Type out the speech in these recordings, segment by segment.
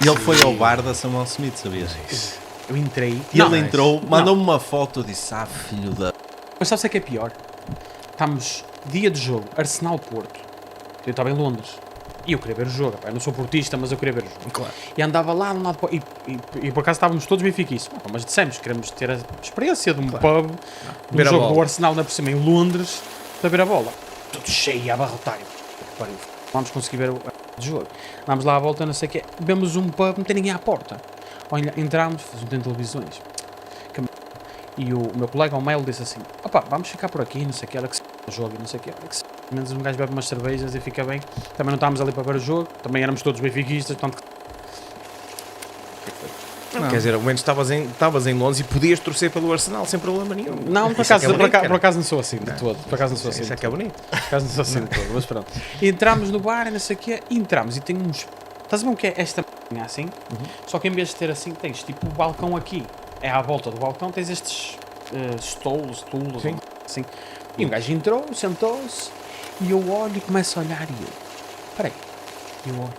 E ele foi ao bar da Samuel Smith, sabias? Eu entrei. E ele entrou, mandou-me uma foto, disse, filho da... Mas sabe o que é pior? Estamos dia de jogo, Arsenal-Porto. Eu estava em Londres. E eu queria ver o jogo. Eu não sou portista, mas eu queria ver o jogo. Claro. E andava lá de um lado para... E por acaso estávamos todos benfiquistas. Mas dissemos, queremos ter a experiência de um pub, de um jogo do Arsenal na por cima em Londres, para ver a bola. Tudo cheio, a abarrotar. Vamos conseguir ver o jogo. Vamos lá à volta, não sei o quê. Vemos um pub, não tem ninguém à porta. Olha, entramos, não tem televisões. E o meu colega, o Melo, disse assim, opá, vamos ficar por aqui, não sei o que, era que se o jogo, não sei o que, era que se... menos um gajo bebe umas cervejas e fica bem. Também não estávamos ali para ver o jogo, também éramos todos benfiquistas, portanto... Quer dizer, ao menos estavas em Londres e podias torcer pelo Arsenal sem problema nenhum. Não, por acaso não sou assim de todo. Por acaso não sou assim. Isso é que é bonito. Por acaso não sou assim de todo, mas pronto. E entramos no bar e não sei o que, e entramos e tem uns... Estás a ver o que é esta m****, assim? Só que em vez de ter assim, tens tipo o balcão aqui. É à volta do balcão, tens estes stools, assim. E um gajo entrou, sentou-se, e eu olho e começo a olhar e eu... Peraí. E eu olho.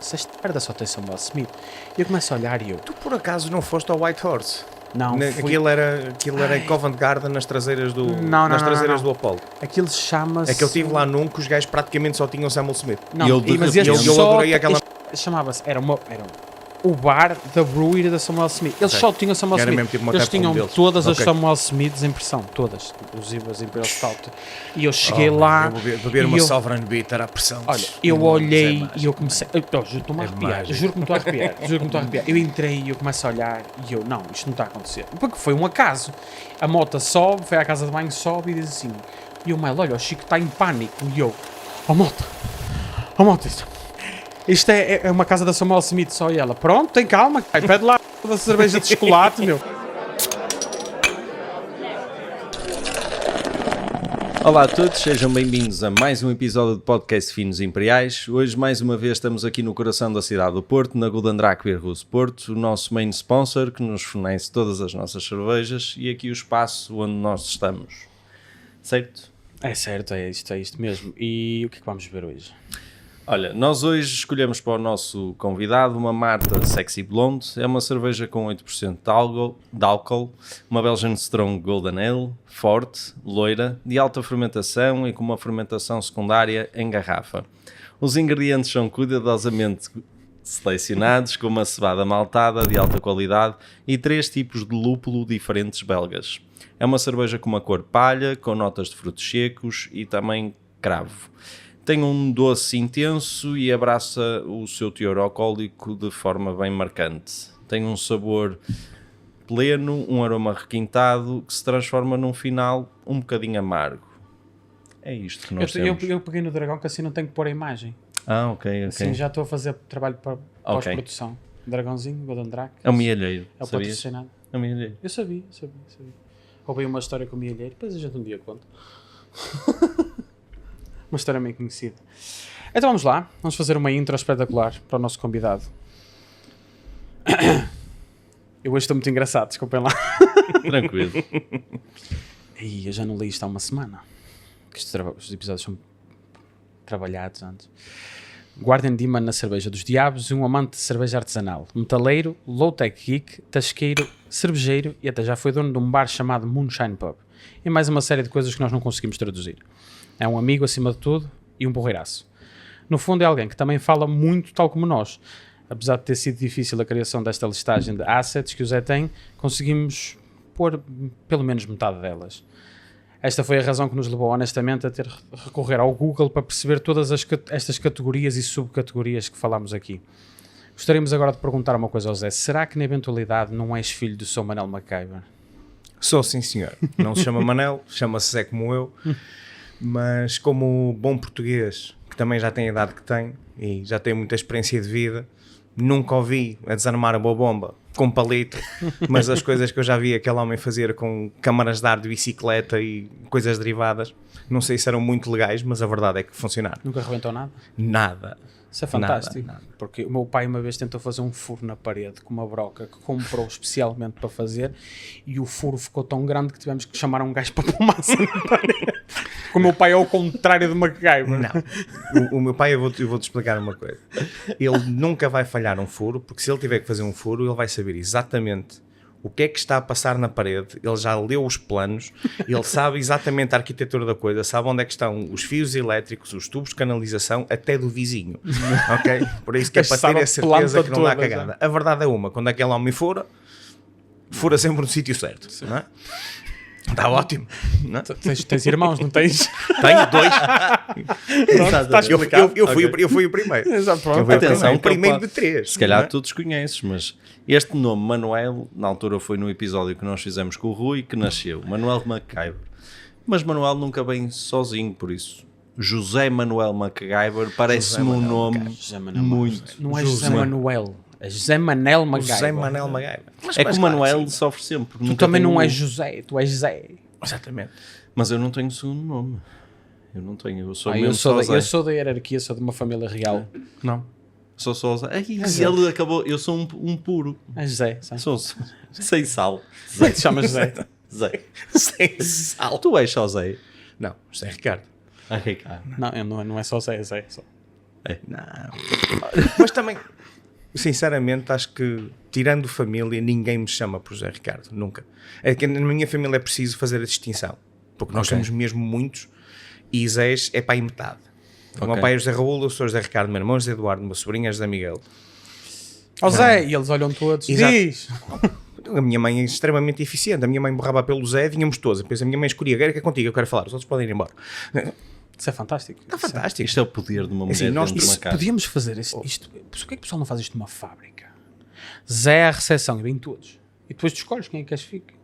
Se esta merda só tem Samuel Smith. E eu começo a olhar e eu... Tu por acaso não foste ao White Horse? Não, fui... Aquilo era em Covent Garden, nas traseiras do do Apollo. Aquilo chama-se... É que eu estive lá num que os gajos praticamente só tinham Samuel Smith. Não, mas eu adorei aquela... Chamava-se... Era o bar da brewery da Samuel Smith. Eles só tinham Samuel Era Smith. mesmo tipo uma Eles tap room tinham deles. todas as Ok. Samuel Smiths em pressão. Todas. Inclusive as Imperial Stout. E eu cheguei lá... Beber uma Sovereign Bitter à pressão. Olha, eu olhei e eu comecei... Juro-me a arrepiar. Juro que me estou a arrepiar. Eu entrei e eu começo a olhar e eu... Não, isto não está a acontecer. Porque foi um acaso. A moto sobe, foi à casa de banho, sobe e diz assim... E o Melo, olha, o Chico está em pânico. E eu... Oh, moto. Isto é uma casa da Samuel Smith, só e ela. Pronto, tem calma. Aí, pede lá a cerveja de chocolate, meu. Olá a todos, sejam bem-vindos a mais um episódio do podcast Finos Imperiais. Hoje, mais uma vez, estamos aqui no coração da cidade do Porto, na Golden Drake Beer House Porto, o nosso main sponsor, que nos fornece todas as nossas cervejas, e aqui o espaço onde nós estamos. Certo? É certo, é isto mesmo. E o que é que vamos ver hoje? Olha, nós hoje escolhemos para o nosso convidado uma Marta Sexy Blonde. É uma cerveja com 8% de álcool, uma Belgian Strong Golden Ale, forte, loira, de alta fermentação e com uma fermentação secundária em garrafa. Os ingredientes são cuidadosamente selecionados, com uma cevada maltada de alta qualidade e 3 tipos de lúpulo diferentes belgas. É uma cerveja com uma cor palha, com notas de frutos secos e também cravo. Tem um doce intenso e abraça o seu teor alcoólico de forma bem marcante. Tem um sabor pleno, um aroma requintado que se transforma num final um bocadinho amargo. É isto que nós temos. Eu peguei no Dragão, que assim não tenho que pôr a imagem. Ah, ok. Assim já estou a fazer trabalho para pós-produção. Dragãozinho, Golden Drake. É o mielheiro, É o sabias? patrocinado. É o mielheiro. Eu sabia. Roubei uma história com o mielheiro, depois a gente um dia conta. Uma história meio conhecida. Então vamos lá, vamos fazer uma intro espetacular para o nosso convidado. Eu hoje estou muito engraçado, desculpem lá. Tranquilo. E eu já não li isto há uma semana. Que os episódios são trabalhados antes. Guardian Demon na cerveja dos diabos e um amante de cerveja artesanal. Metaleiro, low-tech geek, tasqueiro, cervejeiro e até já foi dono de um bar chamado Moonshine Pub. E mais uma série de coisas que nós não conseguimos traduzir. É um amigo acima de tudo e um porreiraço. No fundo é alguém que também fala muito tal como nós. Apesar de ter sido difícil a criação desta listagem de assets que o Zé tem, conseguimos pôr pelo menos metade delas. Esta foi a razão que nos levou honestamente a ter de recorrer ao Google para perceber todas estas categorias e subcategorias que falámos aqui. Gostaríamos agora de perguntar uma coisa ao Zé. Será que na eventualidade não és filho do Sr. Manel McIver? Sou, sim senhor. Não se chama Manel, chama-se Zé como eu. Mas como bom português, que também já tem a idade que tem e já tem muita experiência de vida, nunca ouvi a desarmar a boa bomba com palito, mas as coisas que eu já vi aquele homem fazer com câmaras de ar de bicicleta e coisas derivadas, não sei se eram muito legais, mas a verdade é que funcionaram. Nunca arrebentou nada? Nada. Isso é fantástico, Nada. porque o meu pai uma vez tentou fazer um furo na parede com uma broca que comprou especialmente para fazer e o furo ficou tão grande que tivemos que chamar um gajo para pôr massa na parede. o meu pai é o contrário de MacGyver. Não. O meu pai, eu vou-te explicar uma coisa. Ele nunca vai falhar um furo, porque se ele tiver que fazer um furo, ele vai saber exatamente o que é que está a passar na parede, ele já leu os planos, ele sabe exatamente a arquitetura da coisa, sabe onde é que estão os fios elétricos, os tubos de canalização, até do vizinho. Ok? Por isso que é para ter a certeza que não dá cagada. A verdade é uma, quando aquele homem fura sempre no sítio certo. Não é? Está ótimo. Não? Tens irmãos, não tens? Tenho 2. Está explicado. Eu fui o primeiro. Exato, pronto. Atenção, o primeiro que de 3. Se calhar tu desconheces, mas este nome Manuel, na altura foi no episódio que nós fizemos com o Rui, que nasceu Manuel MacGyver. Mas Manuel nunca vem sozinho, por isso José Manuel MacGyver parece-me um nome muito... Não é José Manuel, é José Manel MacGyver. José Manel MacGyver. É que o Manuel sofre sempre. Tu também não és José, tu és Zé. Exatamente. Mas eu não tenho segundo nome. Eu não tenho, eu sou eu mesmo só Zé. Eu sou da hierarquia, sou de uma família real. Não. Sou só Zé. Ele acabou, eu sou um puro. És Zé, sabe? Sou sem sal. Zé, te chamas Zé. Zé. Sem sal. Tu és só Zé. Não, José Ricardo. Ricardo. Não é só Zé, é Zé. Só. Não. Mas também, sinceramente, acho que, tirando família, ninguém me chama por José Ricardo. Nunca. É que na minha família é preciso fazer a distinção. Porque nós somos mesmo muitos e Zés é para aí metade. O meu pai é José Raul, eu sou José Ricardo, meu irmão José Eduardo, meu sobrinho é José Miguel. Zé, e eles olham todos. Exato. Diz. A minha mãe é extremamente eficiente. A minha mãe borrava pelo Zé, vinhamos todos. Depois a minha mãe escolhia, que é contigo, eu quero falar, os outros podem ir embora. Isso é fantástico. Está fantástico. Isto é o poder de uma mulher Assim, dentro de uma casa. Podíamos fazer isto. Por que é que o pessoal não faz isto numa fábrica? Zé à recepção e vem todos. E depois tu escolhes quem é que queres que fique.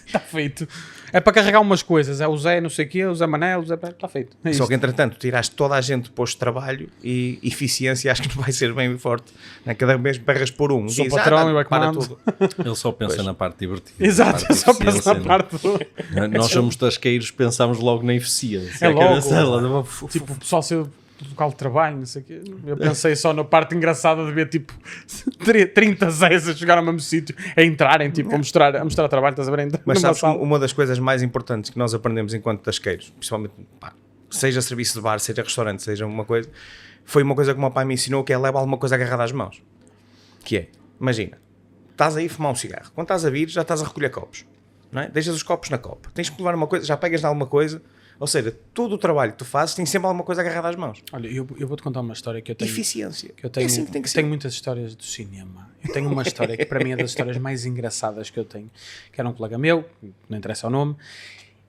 Está feito. É para carregar umas coisas. É o Zé não sei o quê, o Zé Manel, o Zé... Está feito. É Só que entretanto tiraste toda a gente do posto de trabalho e eficiência acho que não vai ser bem forte. Cada vez berras por um. Sou patrão e vai para comando. tudo. Ele só pensa na parte divertida. Exato, na parte só pensa na eficiência, parte do... Nós somos tasqueiros, pensamos logo na eficiência. É A cabeça logo. dela- Tipo, o pessoal saiu do local de trabalho, não sei o quê. Eu pensei só na parte engraçada de ver, tipo, 30 Zés a chegar ao mesmo sítio, a entrarem, tipo, a mostrar trabalho, estás a ver? Mas Numa sabes, sala. uma das coisas mais importantes que nós aprendemos enquanto tasqueiros, principalmente, seja serviço de bar, seja restaurante, seja uma coisa, foi uma coisa que o meu pai me ensinou, que é levar alguma coisa agarrada às mãos. Que é, imagina, estás aí a fumar um cigarro, quando estás a vir já estás a recolher copos, não é? Deixas os copos na copa, tens que levar uma coisa, já pegas de alguma coisa, ou seja, todo o trabalho que tu fazes tem sempre alguma coisa agarrada às mãos. Olha, eu vou-te contar uma história que eu tenho... Eficiência. Que eu tenho, É assim que tem que eu ser. tenho muitas histórias do cinema. Eu tenho uma história que para mim é das histórias mais engraçadas que eu tenho, que era um colega meu, não interessa o nome,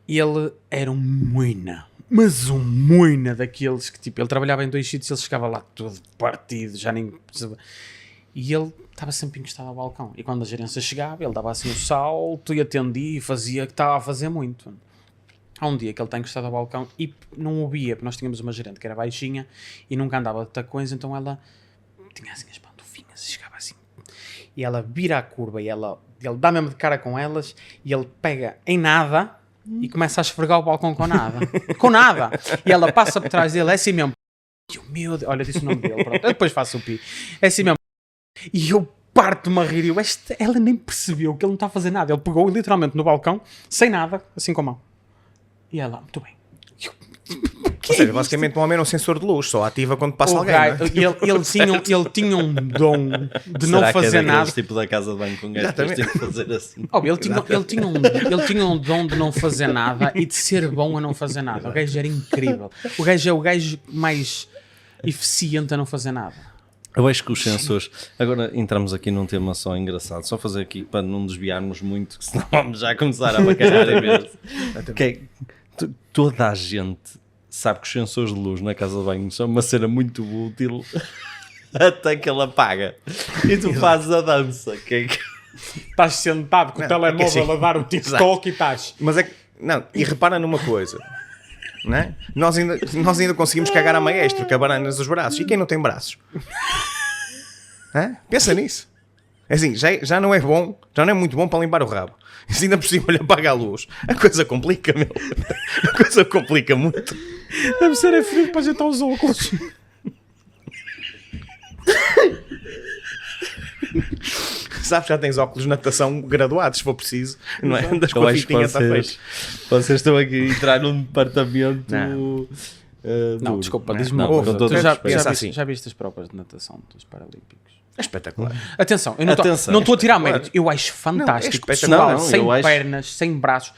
e ele era um moina, mas um moina daqueles que, tipo, ele trabalhava em 2 sítios, ele chegava lá todo partido, já nem... E ele estava sempre encostado ao balcão. E quando a gerência chegava, ele dava assim o salto e atendia e fazia que estava a fazer muito. Há um dia que ele está encostado ao balcão e não ouvia, porque nós tínhamos uma gerente que era baixinha e nunca andava de tacões, então ela tinha assim as pantufinhas e chegava assim. E ela vira a curva e ele dá mesmo de cara com elas e ele pega em nada e começa a esfregar o balcão com nada. Com nada! E ela passa por trás dele, é assim mesmo. E eu, meu Deus, olha, disse o nome dele, pronto. Eu depois faço o pi. É assim mesmo. E eu parto-me a rir. Ela nem percebeu que ele não está a fazer nada. Ele pegou literalmente no balcão, sem nada, assim com a mão. E ela, muito bem. Ou seja, basicamente um homem é um sensor de luz, só ativa quando passa alguém. Gajo, Não é? ele tinha um dom de não Será que é fazer daqueles nada. tipo da casa de banho com gajo que eles têm que fazer assim? Oh, ele tinha um dom de não fazer nada e de ser bom a não fazer nada. O gajo era incrível. O gajo é o gajo mais eficiente a não fazer nada. Eu acho que os sensores... Agora entramos aqui num tema só engraçado. Só fazer aqui para não desviarmos muito, que senão vamos já começar a bacalhar imenso. Toda a gente sabe que os sensores de luz na casa de banho são uma cena muito útil até que ele apaga. E tu fazes a dança. Estás sentado com o telemóvel assim, a dar o TikTok e estás... Mas é que, não, e repara numa coisa, não é? Nós ainda conseguimos cagar a maestro, com a banana nos braços. E quem não tem braços? Hã? Pensa nisso. É assim, já não é bom, já não é muito bom para limpar o rabo. Se ainda por cima lhe apaga a luz, a coisa complica, meu. A coisa complica muito. Deve ser frio para ajeitar os óculos. Sabes, já tens óculos de natação graduados, se for preciso, não é? Andas com Eu a acho que fitinha, está feito. vocês estão aqui a entrar num departamento... Não, duro. desculpa, Não, diz-me não, uma coisa. com todo Tu já, respeito. já, Pensa viste, assim. já viste as provas de natação dos Paralímpicos? É espetacular. Atenção, eu não Atenção. estou a tirar Espetacular. mérito. Eu acho fantástico. Não, é Pessoal, espetacular. Não, sem eu acho- pernas, sem braços.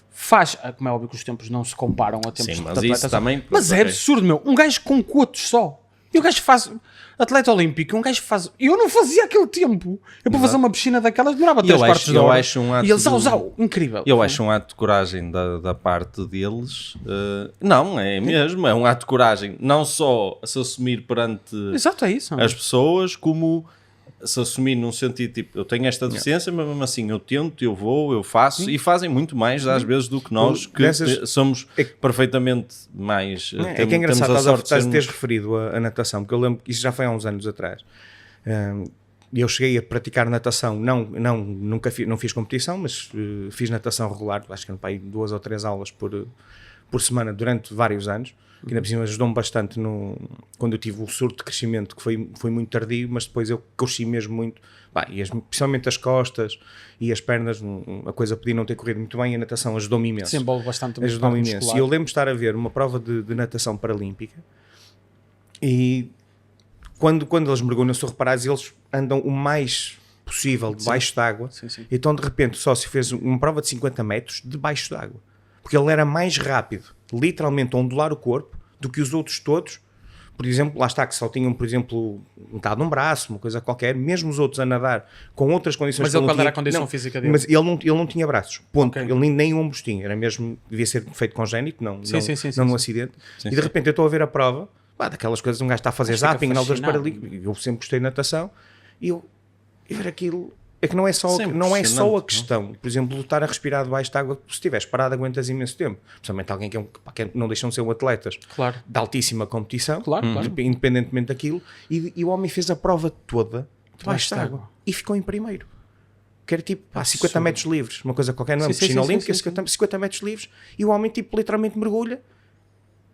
Faz, como é óbvio que os tempos não se comparam a tempos Sim, de mas atletas. isso também- Mas é ok. absurdo, meu. Um gajo com cotos só. E o gajo faz... Atleta olímpico, um gajo faz... Eu não fazia aquele tempo. Eu para fazer uma piscina daquelas demorava 3 quartos de hora. eu acho um ato E eles, de- incrível. Eu acho um ato de coragem da parte deles. Não, é mesmo. É um ato de coragem. Não só a se assumir perante Exato, é isso. as pessoas, como se assumir num sentido tipo, eu tenho esta deficiência, mas mesmo assim eu tento, eu vou, eu faço, e fazem muito mais às vezes do que nós, que Dessas- somos perfeitamente mais... É que é engraçado temos a sorte de teres sermos- referido a natação, porque eu lembro que isso já foi há uns anos atrás. Eu cheguei a praticar natação, nunca não fiz competição, mas fiz natação regular, acho que eram para aí 2 ou 3 aulas por semana durante vários anos, que ainda por cima ajudou-me bastante quando eu tive o surto de crescimento, que foi muito tardio, mas depois eu cresci mesmo muito, principalmente as costas e as pernas, a coisa podia não ter corrido muito bem, e a natação ajudou-me imenso. Desenvolve bastante Ajudou-me parte imenso. muscular. E eu lembro de estar a ver uma prova de natação paralímpica e quando eles mergulham, se tu reparares, eles andam o mais possível debaixo d'água. Sim, sim. Então de repente o sócio fez uma prova de 50 metros debaixo d'água, porque ele era mais rápido, literalmente a ondular o corpo, do que os outros todos. Por exemplo, lá está, que só tinham, por exemplo, metade de um braço, uma coisa qualquer, mesmo os outros a nadar com outras condições. Mas que ele não qual era a tinha- condição não, física dele? Mas ele não tinha braços, ponto. Ok. Ele nem ombros tinha, era mesmo, devia ser feito congénito, não Sim, num sim. acidente. Sim, E de sim. repente eu estou a ver a prova, daquelas coisas, um gajo está a fazer Mas fica zapping na altura fascinado. paralímpicos, eu sempre gostei de natação, e eu ver aquilo... É que não é só, Sempre não é só a impressionante, questão, por exemplo, de estar a respirar debaixo de água, se estiveres parado aguentas imenso tempo. Principalmente alguém que não deixam de ser atletas Claro. de altíssima competição, Claro, claro. independentemente daquilo, e o homem fez a prova toda debaixo de de água água. e ficou em primeiro. Que era tipo 50 metros livres, uma coisa qualquer, não é? Sim, Uma piscina sim, olímpica, sim, 50 metros livres, e o homem tipo literalmente mergulha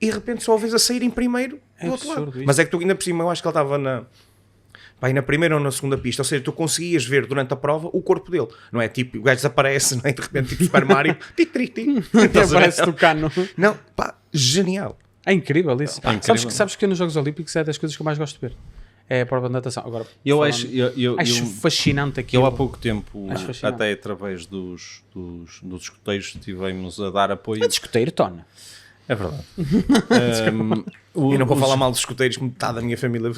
e de repente só o vês a sair em primeiro É do outro absurdo lado. isso. Mas é que tu ainda por cima, eu acho que ele estava na primeira ou na segunda pista, ou seja, tu conseguias ver durante a prova o corpo dele, não é? Tipo, o gajo desaparece, não é? De repente, tipo Super Mario, Até parece Tucano. não, pá, genial. É incrível isso. É incrível. Sabes que nos Jogos Olímpicos é das coisas que eu mais gosto de ver. É a prova de natação. Agora, Eu falando- acho... acho fascinante aquilo. Eu há pouco tempo, Acho fascinante. até através dos escuteiros, estivemos a dar apoio. É discoteiro, Tona. É verdade. E não vou falar mal dos escuteiros, que metade da minha família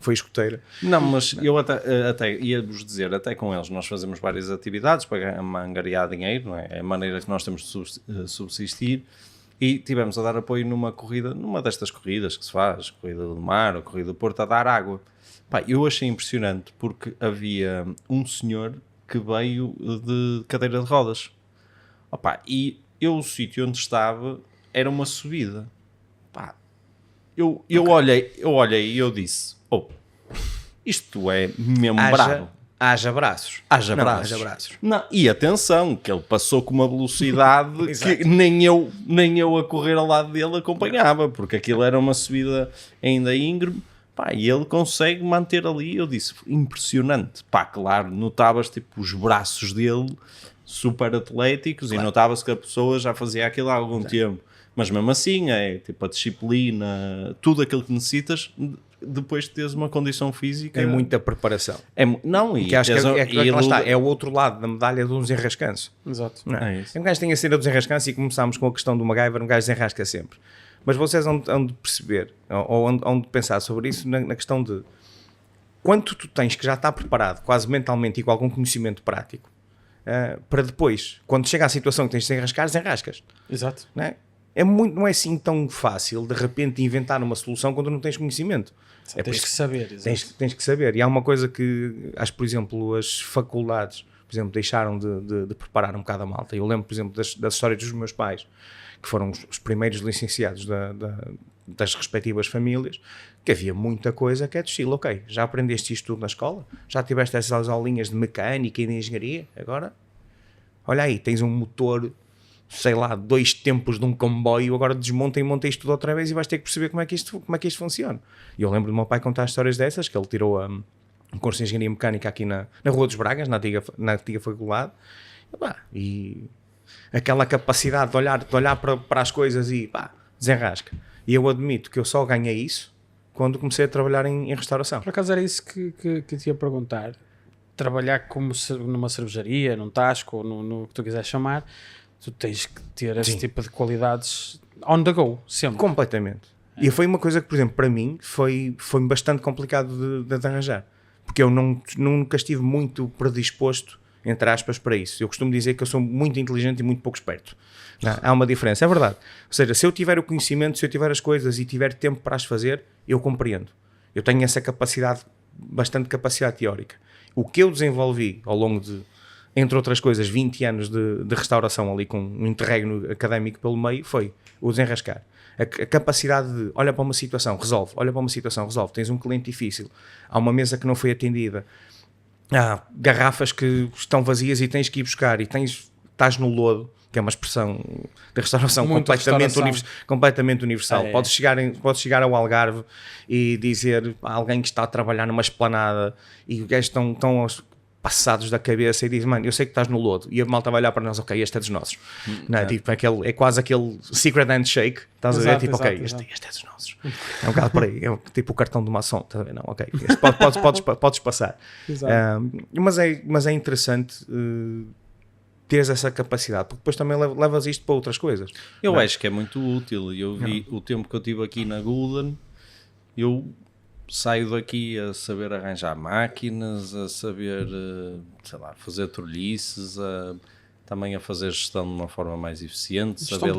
foi escuteira. Não, mas eu até ia-vos dizer, até com eles nós fazemos várias atividades para angariar dinheiro, não é? É a maneira que nós temos de subsistir, e tivemos a dar apoio numa corrida, numa destas corridas que se faz, corrida do mar ou corrida do Porto, a dar água. Pá, eu achei impressionante porque havia um senhor que veio de cadeira de rodas. Opa, e o sítio onde estava era uma subida. Pá, eu olhei e eu disse, isto é mesmo bravo. Haja braços. Haja Não, braços. haja braços. Não, e atenção, que ele passou com uma velocidade Exato. que nem eu a correr ao lado dele acompanhava, porque aquilo era uma subida ainda íngreme. Pá, e ele consegue manter ali, eu disse, impressionante. Pá, claro, notavas tipo os braços dele super atléticos, e notava-se que a pessoa já fazia aquilo há algum tempo. Mas mesmo assim, é tipo a disciplina, tudo aquilo que necessitas depois de teres uma condição física. Tem muita preparação. Então, Que acho que e lá está, é o outro lado da medalha do desenrascanço. Exato. Não é? É isso. Um gajo tem a cena do desenrascanço, e começámos com a questão do MacGyver, um gajo desenrasca sempre. Mas vocês hão de perceber, ou hão de pensar sobre isso na questão de quanto tu tens que já está preparado, quase mentalmente e com algum conhecimento prático, para depois, quando chega à situação que tens de desenrascar, desenrascas. Exato. Não é? Não é assim tão fácil de repente inventar uma solução quando não tens conhecimento. É por Tens isso que saber. Exato. tens que saber. E há uma coisa que acho, por exemplo, as faculdades, por exemplo, deixaram de preparar um bocado a malta. Eu lembro, por exemplo, das histórias dos meus pais, que foram os primeiros licenciados das respectivas famílias, que havia muita coisa que é de estilo, ok, já aprendeste isto tudo na escola? Já tiveste essas aulinhas de mecânica e de engenharia? Agora, olha aí, tens um motor, sei lá, 2 tempos de um comboio, agora desmonta e monta isto tudo outra vez e vais ter que perceber como é que isto funciona. E eu lembro do meu pai contar histórias dessas, que ele tirou um curso de Engenharia Mecânica aqui na Rua dos Bragas, na antiga faculdade, e aquela capacidade de olhar para as coisas e desenrasca. E eu admito que eu só ganhei isso quando comecei a trabalhar em restauração. Por acaso era isso que te ia perguntar. Trabalhar como numa cervejaria, num tasco, ou no que tu quiseres chamar, tu tens que ter esse tipo de qualidades on the go, sempre. Completamente. E foi uma coisa que, por exemplo, para mim foi bastante complicado de arranjar. Porque eu nunca estive muito predisposto, entre aspas, para isso. Eu costumo dizer que eu sou muito inteligente e muito pouco esperto. Não, há uma diferença, é verdade. Ou seja, se eu tiver o conhecimento, se eu tiver as coisas e tiver tempo para as fazer, eu compreendo. Eu tenho essa capacidade, bastante capacidade teórica. O que eu desenvolvi ao longo de, entre outras coisas, 20 anos de restauração ali com um interregno académico pelo meio, foi o desenrascar. A capacidade de, olha para uma situação, resolve, olha para uma situação, resolve. Tens um cliente difícil, há uma mesa que não foi atendida, há garrafas que estão vazias e tens que ir buscar, e estás no lodo, que é uma expressão de restauração completamente universal. Podes chegar ao Algarve e dizer a alguém que está a trabalhar numa esplanada e os gajos estão passados da cabeça e dizem, mano, eu sei que estás no lodo, e a malta vai olhar para nós, ok, este é dos nossos. Não, tipo, é quase aquele secret handshake, estás a ver? Tipo, ok, este é dos nossos. É um bocado por aí, é tipo o cartão de maçom, estás a ver? Não, ok, podes passar. Mas é interessante teres essa capacidade, porque depois também levas isto para outras coisas. Eu acho que é muito útil. Eu vi o tempo que eu tive aqui na Golden, eu saio daqui a saber arranjar máquinas, a saber, sei lá, fazer trolhices, também a fazer gestão de uma forma mais eficiente, saber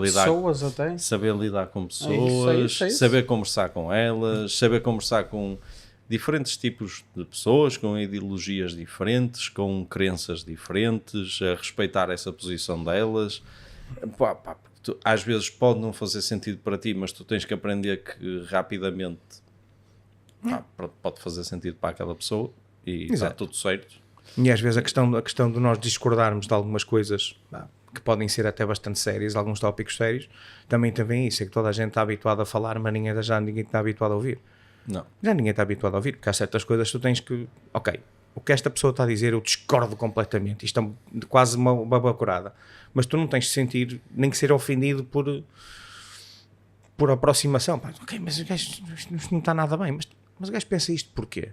lidar com pessoas, saber conversar com elas, saber conversar com diferentes tipos de pessoas, com ideologias diferentes, com crenças diferentes, a respeitar essa posição delas. Às vezes pode não fazer sentido para ti, mas tu tens que aprender que rapidamente pode fazer sentido para aquela pessoa e está tudo certo. E às vezes a questão de nós discordarmos de algumas coisas que podem ser até bastante sérias, alguns tópicos sérios, também isso, é que toda a gente está habituada a falar, mas ninguém está habituado a ouvir. Não. Já ninguém está habituado a ouvir, porque há certas coisas que tu tens que, ok, o que esta pessoa está a dizer eu discordo completamente, isto é quase uma bacurada, mas tu não tens de sentir, nem que ser ofendido por aproximação. Ok, mas o gajo isto não está nada bem, mas o gajo pensa isto porquê?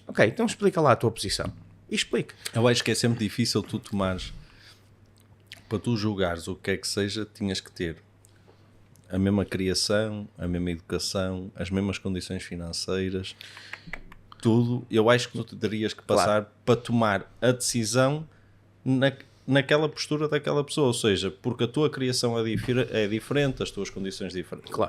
Ok, então explica lá a tua posição. E explica. Eu acho que é sempre difícil tu tomares, para tu julgares o que é que seja, tinhas que ter a mesma criação, a mesma educação, as mesmas condições financeiras, tudo. Eu acho que tu terias que passar para tomar a decisão naquela postura daquela pessoa, ou seja, porque a tua criação é diferente, as tuas condições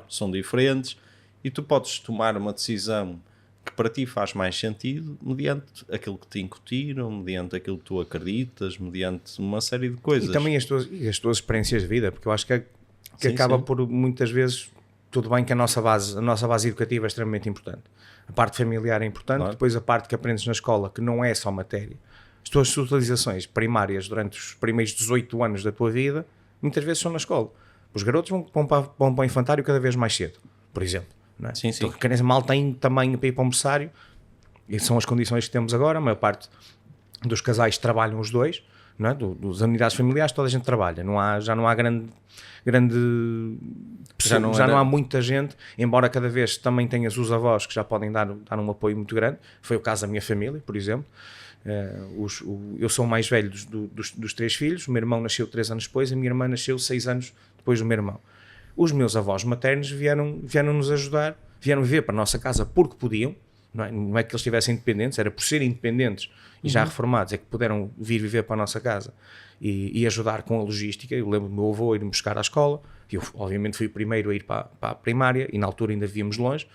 são diferentes, e tu podes tomar uma decisão que para ti faz mais sentido mediante aquilo que te incutiram, mediante aquilo que tu acreditas, mediante uma série de coisas. E também as tuas experiências de vida, porque eu acho que acaba por, muitas vezes, tudo bem que a nossa base educativa é extremamente importante. A parte familiar é importante, depois a parte que aprendes na escola, que não é só matéria. As tuas socializações primárias durante os primeiros 18 anos da tua vida, muitas vezes são na escola. Os garotos vão para o infantário cada vez mais cedo, por exemplo. Não é? Sim. Então, a criança mal tem tamanho para ir para um berçário, e são as condições que temos agora. A maior parte dos casais trabalham os dois, não é? Das unidades familiares toda a gente trabalha, já não há já não há muita gente, embora cada vez também tenhas os avós que já podem dar um apoio muito grande. Foi o caso da minha família, por exemplo. Eu sou o mais velho dos 3 filhos, o meu irmão nasceu 3 anos depois, a minha irmã nasceu 6 anos depois do meu irmão. Os meus avós maternos vieram nos ajudar, vieram viver para a nossa casa porque podiam, não é que eles estivessem independentes, era por serem independentes e já reformados é que puderam vir viver para a nossa casa e ajudar com a logística. Eu lembro do meu avô ir-me buscar à escola, eu obviamente fui o primeiro a ir para a primária e na altura ainda vivíamos longe.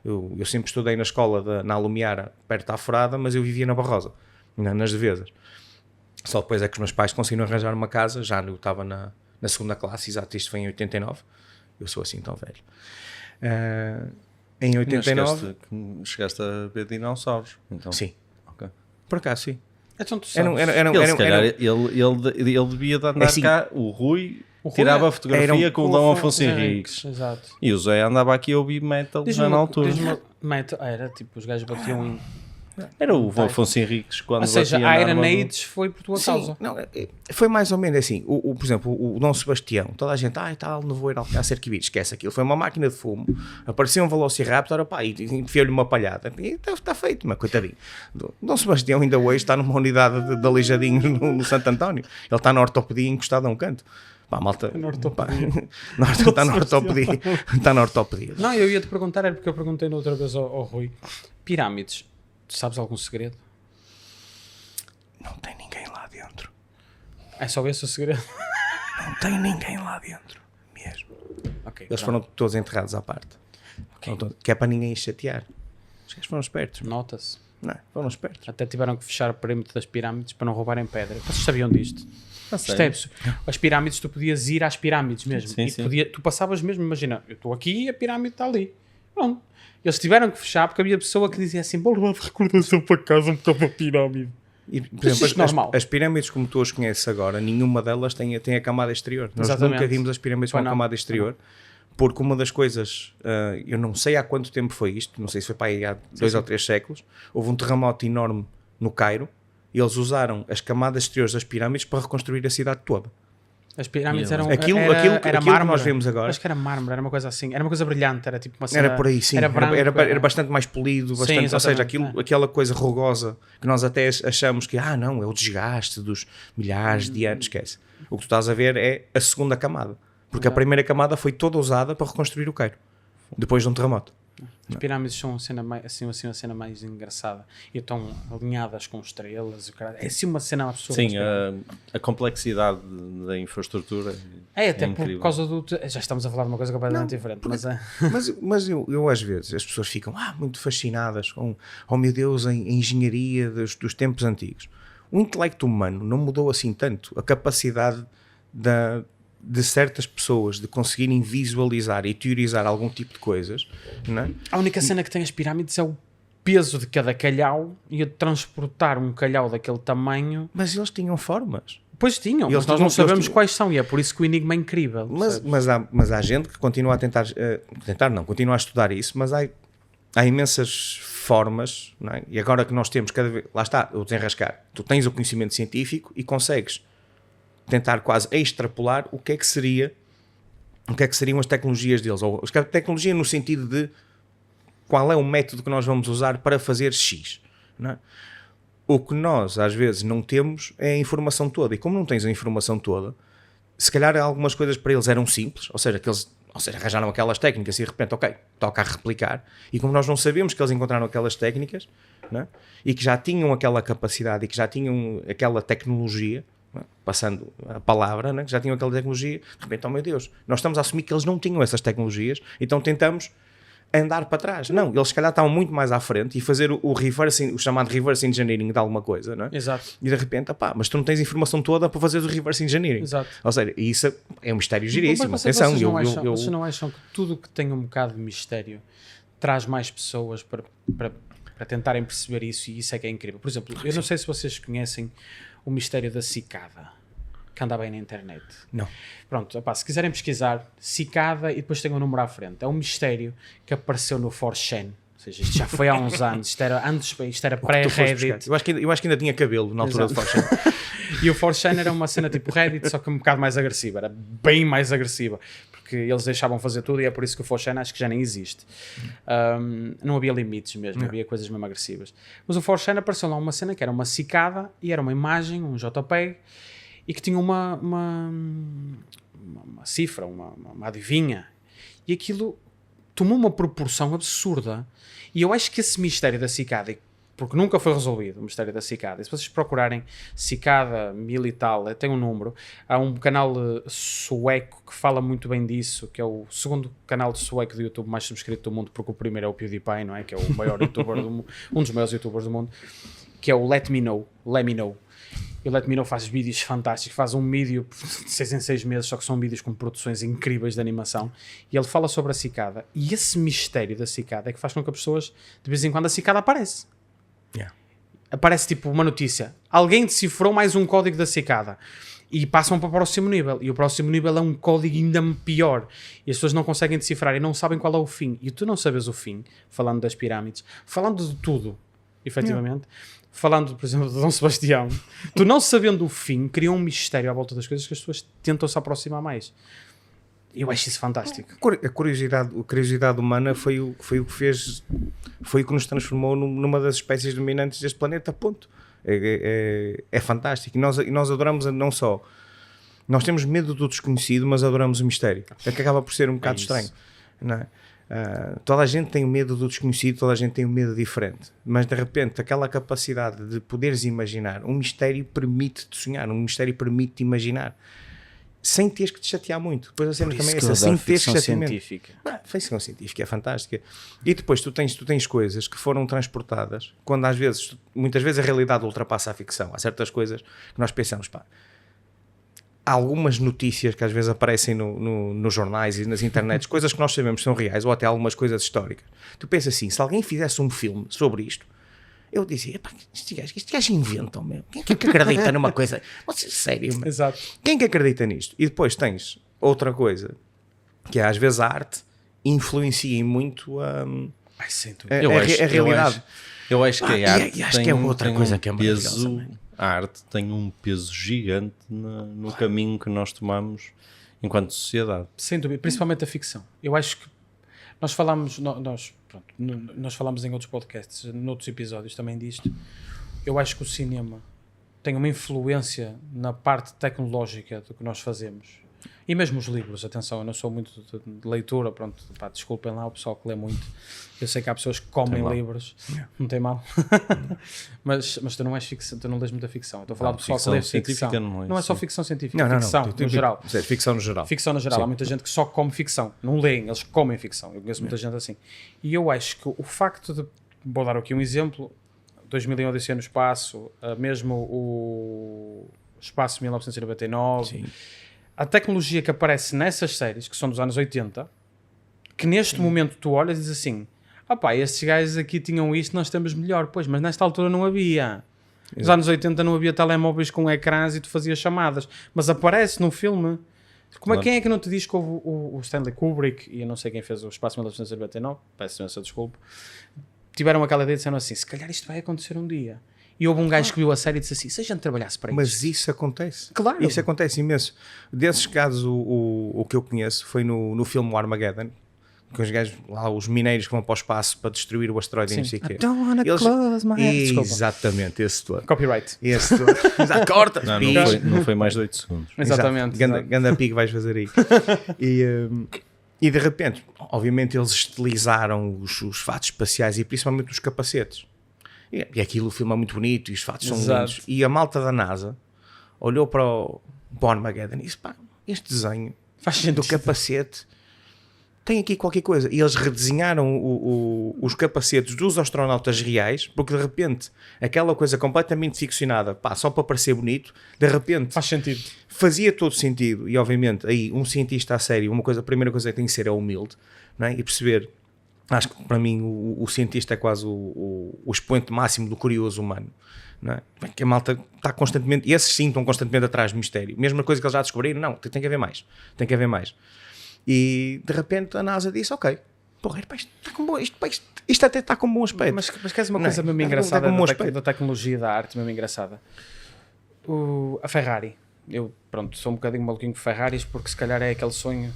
Eu sempre estudei na escola na Alumiara, perto da Aforada, mas eu vivia na Barrosa, nas Devesas. Só depois é que os meus pais conseguiram arranjar uma casa, já eu estava na segunda classe, exato, isto foi em 89, eu sou assim tão velho. Em 89... Chegaste a ver dinossauros, então. Sim. Okay. Por acaso, sim. Então tu sabes. Ele devia de andar cá, o Rui tirava a fotografia com o Dom Afonso Henriques. Exato. E o Zé andava aqui a ouvir metal já na altura. Metal, era tipo, os gajos batiam em... Era o Afonso Henriques quando Ou seja, batia a na Iron arma do- Age foi por tua causa. Não, foi mais ou menos assim. Por exemplo, o Dom Sebastião, toda a gente, e tal, nevoeiro, alface, arquivídeos, esquece aquilo. Foi uma máquina de fumo, apareceu um Velociraptor, pá, e enfiou-lhe uma palhada. E está feito, mas coitadinho. O Dom Sebastião ainda hoje está numa unidade de aleijadinhos no Santo António. Ele está na ortopedia encostado a um canto. Pá, malta. Na ortopedia. Está na ortopedia. Está na ortopedia. Não, eu ia-te perguntar, era porque eu perguntei outra vez ao Rui. Pirâmides, tu sabes algum segredo? Não tem ninguém lá dentro. É só esse o segredo? Não tem ninguém lá dentro. Mesmo. Ok, Eles pronto. foram todos enterrados à parte. Que é para ninguém os chatear. Os gajos foram espertos. Nota-se. Não, foram espertos. Até tiveram que fechar o perímetro das pirâmides para não roubarem pedra. Vocês sabiam disto? Ah, Isto sério? as pirâmides, tu podias ir às pirâmides mesmo. Sim, E sim. tu passavas mesmo, imagina, eu estou aqui e a pirâmide está ali. Pronto. Eles tiveram que fechar porque havia pessoa que dizia assim: vou levar de recordação para casa um bocado uma pirâmide. E, por Mas isto é normal. as pirâmides como tu as conheces agora, nenhuma delas tem a camada exterior. Nós Exatamente. nunca vimos as pirâmides com Pois a não. camada exterior, porque uma das coisas, eu não sei há quanto tempo foi isto, não sei se foi para aí há 2 ou 3 séculos, houve um terremoto enorme no Cairo e eles usaram as camadas exteriores das pirâmides para reconstruir a cidade toda. As pirâmides E eram. Aquilo era que mármore. nós vemos agora. Acho que era mármore, era uma coisa assim. Era uma coisa brilhante, era tipo uma cena. Era por aí, sim. Era branco. Era bastante mais polido, Sim, bastante, ou seja, exatamente, aquela coisa rugosa que nós até achamos que, não, é o desgaste dos milhares de anos, esquece. O que tu estás a ver é a segunda camada. Porque a primeira camada foi toda usada para reconstruir o Cairo, depois de um terremoto. As pirâmides são uma cena mais, assim, uma cena mais engraçada. E estão alinhadas com estrelas. É assim uma cena absurda. Sim, a complexidade da infraestrutura É, até por incrível. causa do. Já estamos a falar de uma coisa completamente diferente. Mas é. Mas eu às vezes, as pessoas ficam muito fascinadas com, oh meu Deus, a engenharia dos tempos antigos. O intelecto humano não mudou assim tanto. A capacidade de certas pessoas de conseguirem visualizar e teorizar algum tipo de coisas, não é? A única cena que tem as pirâmides é o peso de cada calhau e a transportar um calhau daquele tamanho. Mas eles tinham formas. Pois tinham, Eles mas nós tinham- não sabemos eles tinham- quais são e é por isso que o enigma é incrível. Mas há gente que continua a continua a estudar isso, mas há imensas formas, não é? E agora que nós temos cada vez, lá está, o desenrascar, tu tens o conhecimento científico e consegues tentar quase extrapolar o que é que seriam as tecnologias deles, ou a tecnologia no sentido de qual é o método que nós vamos usar para fazer X, não é? O que nós às vezes não temos é a informação toda, e como não tens a informação toda, se calhar algumas coisas para eles eram simples, ou seja, arranjaram aquelas técnicas e de repente, ok, toca a replicar, e como nós não sabemos que eles encontraram aquelas técnicas, não é? E que já tinham aquela capacidade e que já tinham aquela tecnologia, não é? Passando a palavra, não é? Que já tinham aquela tecnologia, de repente, oh meu Deus, nós estamos a assumir que eles não tinham essas tecnologias, então tentamos andar para trás. Não, eles se calhar estavam muito mais à frente e fazer o chamado reverse engineering de alguma coisa, não é? Exato. E de repente, mas tu não tens a informação toda para fazer o reverse engineering. Exato. Ou seja, isso é um mistério giríssimo. Mas Atenção, vocês não acham que tudo que tem um bocado de mistério traz mais pessoas para tentarem perceber isso, e isso é que é incrível. Por exemplo, eu não sei se vocês conhecem o mistério da cicada, que anda bem na internet. Não. Pronto, opá, se quiserem pesquisar cicada e depois tem um número à frente, é um mistério que apareceu no 4chan. Ou seja, isto já foi há uns anos, isto era pré-Reddit. Eu acho que ainda tinha cabelo na altura do Fortune. E o 4chan era uma cena tipo Reddit, só que um bocado mais agressiva, era bem mais agressiva, porque eles deixavam fazer tudo e é por isso que o 4chan acho que já nem existe. Não havia limites mesmo, havia coisas mesmo agressivas. Mas o 4chan apareceu lá uma cena que era uma cicada e era uma imagem, um JPEG, e que tinha uma cifra, uma adivinha. E aquilo tomou uma proporção absurda. E eu acho que esse mistério da cicada, porque nunca foi resolvido o mistério da cicada, e se vocês procurarem cicada 1000 e tal, tem um número, há um canal sueco que fala muito bem disso, que é o segundo canal de sueco do YouTube mais subscrito do mundo, porque o primeiro é o PewDiePie, não é? Que é o maior youtuber do mundo, um dos maiores youtubers do mundo, que é o Let Me Know. E o Let Me Know faz vídeos fantásticos, faz um vídeo de 6 em 6 meses, só que são vídeos com produções incríveis de animação, e ele fala sobre a cicada, e esse mistério da cicada é que faz com que as pessoas, de vez em quando a cicada aparece. Yeah. Aparece tipo uma notícia, alguém decifrou mais um código da cicada, e passam para o próximo nível, e o próximo nível é um código ainda pior, e as pessoas não conseguem decifrar e não sabem qual é o fim, e tu não sabes o fim, falando das pirâmides, falando de tudo. efetivamente. Falando, por exemplo, de Dom Sebastião, tu não sabendo o fim, criou um mistério à volta das coisas que as pessoas tentam se aproximar mais. Eu acho isso fantástico. A curiosidade humana foi o que fez, foi o que nos transformou numa das espécies dominantes deste planeta, ponto. É fantástico. E nós adoramos não só... Nós temos medo do desconhecido, mas adoramos o mistério. É que acaba por ser um bocado estranho. Não é? Toda a gente tem o medo do desconhecido, toda a gente tem um medo diferente. Mas de repente, aquela capacidade de poderes imaginar, um mistério permite-te sonhar, um mistério permite-te imaginar. Sem teres que te chatear muito. Depois a cena também é essa, sem teres que científica. A ficção científica é fantástica. E depois tu tens coisas que foram transportadas, quando muitas vezes a realidade ultrapassa a ficção. Há certas coisas que nós pensamos, há algumas notícias que às vezes aparecem nos jornais e nas internets, coisas que nós sabemos que são reais, ou até algumas coisas históricas. Tu pensas assim, se alguém fizesse um filme sobre isto, eu dizia, este gajo inventam, meu. Quem é que acredita numa coisa? Sério, meu. Exato. Quem é que acredita nisto? E depois tens outra coisa, que é às vezes a arte influencia muito a realidade. Eu acho que a arte acho que é outra coisa que é peso, a arte tem um peso gigante no caminho que nós tomamos enquanto sociedade. Sem dúvida, principalmente a ficção. Eu acho que nós falámos em outros podcasts, noutros episódios também disto. Eu acho que o cinema tem uma influência na parte tecnológica do que nós fazemos. E mesmo os livros, atenção, eu não sou muito de leitura, pronto, desculpem lá o pessoal que lê muito. Eu sei que há pessoas que comem livros, não tem mal. mas tu não és ficção, tu não lês muita ficção. Estou a falar do pessoal que lê ficção. Não é só ficção científica, é ficção no geral. Ficção no geral. Ficção no geral. Há muita gente que só come ficção, não leem, eles comem ficção. Eu conheço muita gente assim. E eu acho que o facto de, vou dar aqui um exemplo, 2001 Odisseia no Espaço, mesmo o Espaço 1999... Sim. A tecnologia que aparece nessas séries, que são dos anos 80, que neste momento tu olhas e dizes assim, estes gajos aqui tinham isto, nós temos melhor. Pois, mas nesta altura não havia. Nos anos 80 não havia telemóveis com ecrãs e tu fazias chamadas. Mas aparece num filme. Quem é que não te diz que houve o Stanley Kubrick, e eu não sei quem fez o Espaço 1999, peço imensa desculpa, tiveram aquela ideia e disseram assim, se calhar isto vai acontecer um dia. E houve um gajo que viu a série e disse assim, se a gente trabalhasse para isso. Mas isso acontece. Claro. Isso acontece imenso. Desses casos, o que eu conheço foi no filme Armageddon, que os gajos, lá, os mineiros que vão para o espaço para destruir o asteroide e não sei o quê. I don't wanna close my eyes. Exatamente, esse todo. Copyright. Esse todo. Corta. Não foi mais de 8 segundos. Exatamente. Ganda pig vais fazer aí. E de repente, obviamente eles estilizaram os fatos espaciais e principalmente os capacetes. E aquilo, o filme é muito bonito e os fatos são lindos. E a malta da NASA olhou para o Armageddon e disse, este desenho do capacete tem aqui qualquer coisa. E eles redesenharam os capacetes dos astronautas reais, porque de repente aquela coisa completamente ficcionada, só para parecer bonito, de repente faz sentido. Fazia todo sentido. E obviamente aí um cientista a sério, a primeira coisa que tem que ser é humilde, não é? E perceber. Acho que para mim o cientista é quase o expoente máximo do curioso humano, não é? Que a malta está constantemente, esses sim estão constantemente atrás do mistério. Mesma coisa que eles já descobriram, não, tem que haver mais, tem que haver mais. E de repente a NASA disse, ok, porra, isto está com bom, isto até está com bom aspecto. Mas queres uma coisa mesmo engraçada da tecnologia e da arte, mesmo engraçada? A Ferrari, eu sou um bocadinho maluquinho por Ferraris, porque se calhar é aquele sonho,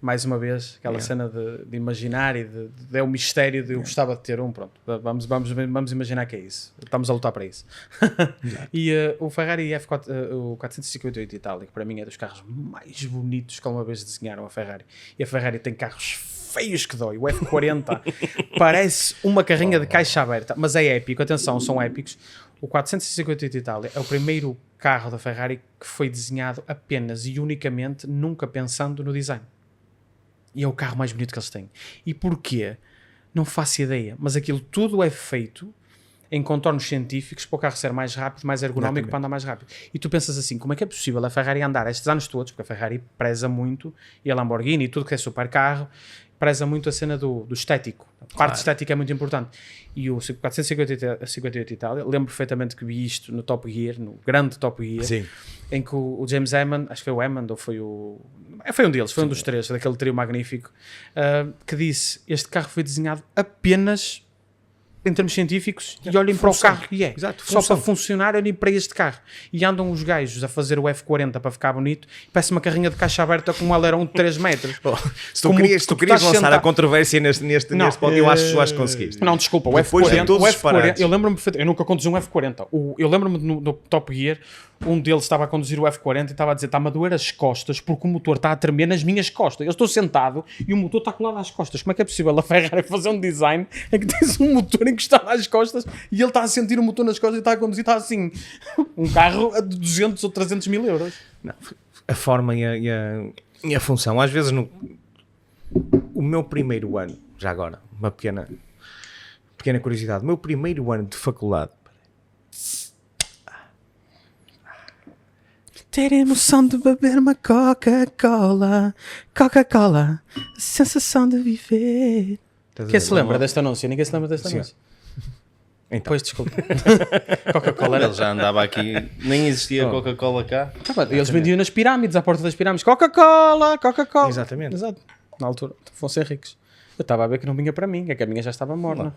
mais uma vez, aquela cena de imaginar e é o mistério de eu gostava de ter um, vamos imaginar que é isso, estamos a lutar para isso. E o Ferrari o 458 Itália, que para mim é dos carros mais bonitos que alguma vez desenharam a Ferrari, e a Ferrari tem carros feios que dói, o F40 parece uma carrinha de caixa aberta, mas é épico, atenção, são épicos. O 458 Itália é o primeiro carro da Ferrari que foi desenhado apenas e unicamente, nunca pensando no design. E é o carro mais bonito que eles têm. E porquê? Não faço ideia. Mas aquilo tudo é feito em contornos científicos para o carro ser mais rápido, mais ergonómico, para andar mais rápido. E tu pensas assim, como é que é possível a Ferrari andar estes anos todos, porque a Ferrari preza muito, e a Lamborghini e tudo que é super carro, preza muito a cena do estético. A parte estética é muito importante. E o 458 Itália, lembro perfeitamente que vi isto no Top Gear, no grande Top Gear, sim, em que o James Hammond, acho que foi o Hammond ou foi o... Foi um deles, foi um dos três, daquele trio magnífico, que disse, este carro foi desenhado apenas em termos científicos e olhem para o Função. carro que é. Exato, Só função. para funcionar, olhem para este carro. E andam os gajos a fazer o F40 para ficar bonito e parece uma carrinha de caixa aberta com um alerão de 3 metros. Se tu Como querias, tu lançar estás a sentado- controvérsia neste pódio, eu acho que conseguiste. Não, desculpa, o Depois de F40, todos o os F40 parados. eu lembro-me perfeitamente, eu nunca conduzi um F40. Eu lembro-me no Top Gear, um deles estava a conduzir o F40 e estava a dizer: está-me a doer as costas porque o motor está a tremer nas minhas costas. Eu estou sentado e o motor está colado às costas. Como é que é possível a Ferrari fazer um design em que tens um motor encostado às costas e ele está a sentir o motor nas costas e está a conduzir, está assim, um carro a 200 ou 300 mil euros. Não, a forma e a função. Às vezes, o meu primeiro ano, já agora, uma pequena curiosidade, o meu primeiro ano de faculdade, Ter a emoção de beber uma Coca-Cola, Coca-Cola, a sensação de viver. estás a Quem ver? se lembra deste anúncio? Ninguém se lembra deste Sim. anúncio? Então, Pois, desculpa. Coca-Cola era... Ele já andava aqui, nem existia Coca-Cola cá. Eles vendiam nas pirâmides, à porta das pirâmides. Coca-Cola, Coca-Cola. Exatamente. Exato. Na altura, fossem ricos. Eu estava a ver que não vinha para mim, é que a minha já estava morna.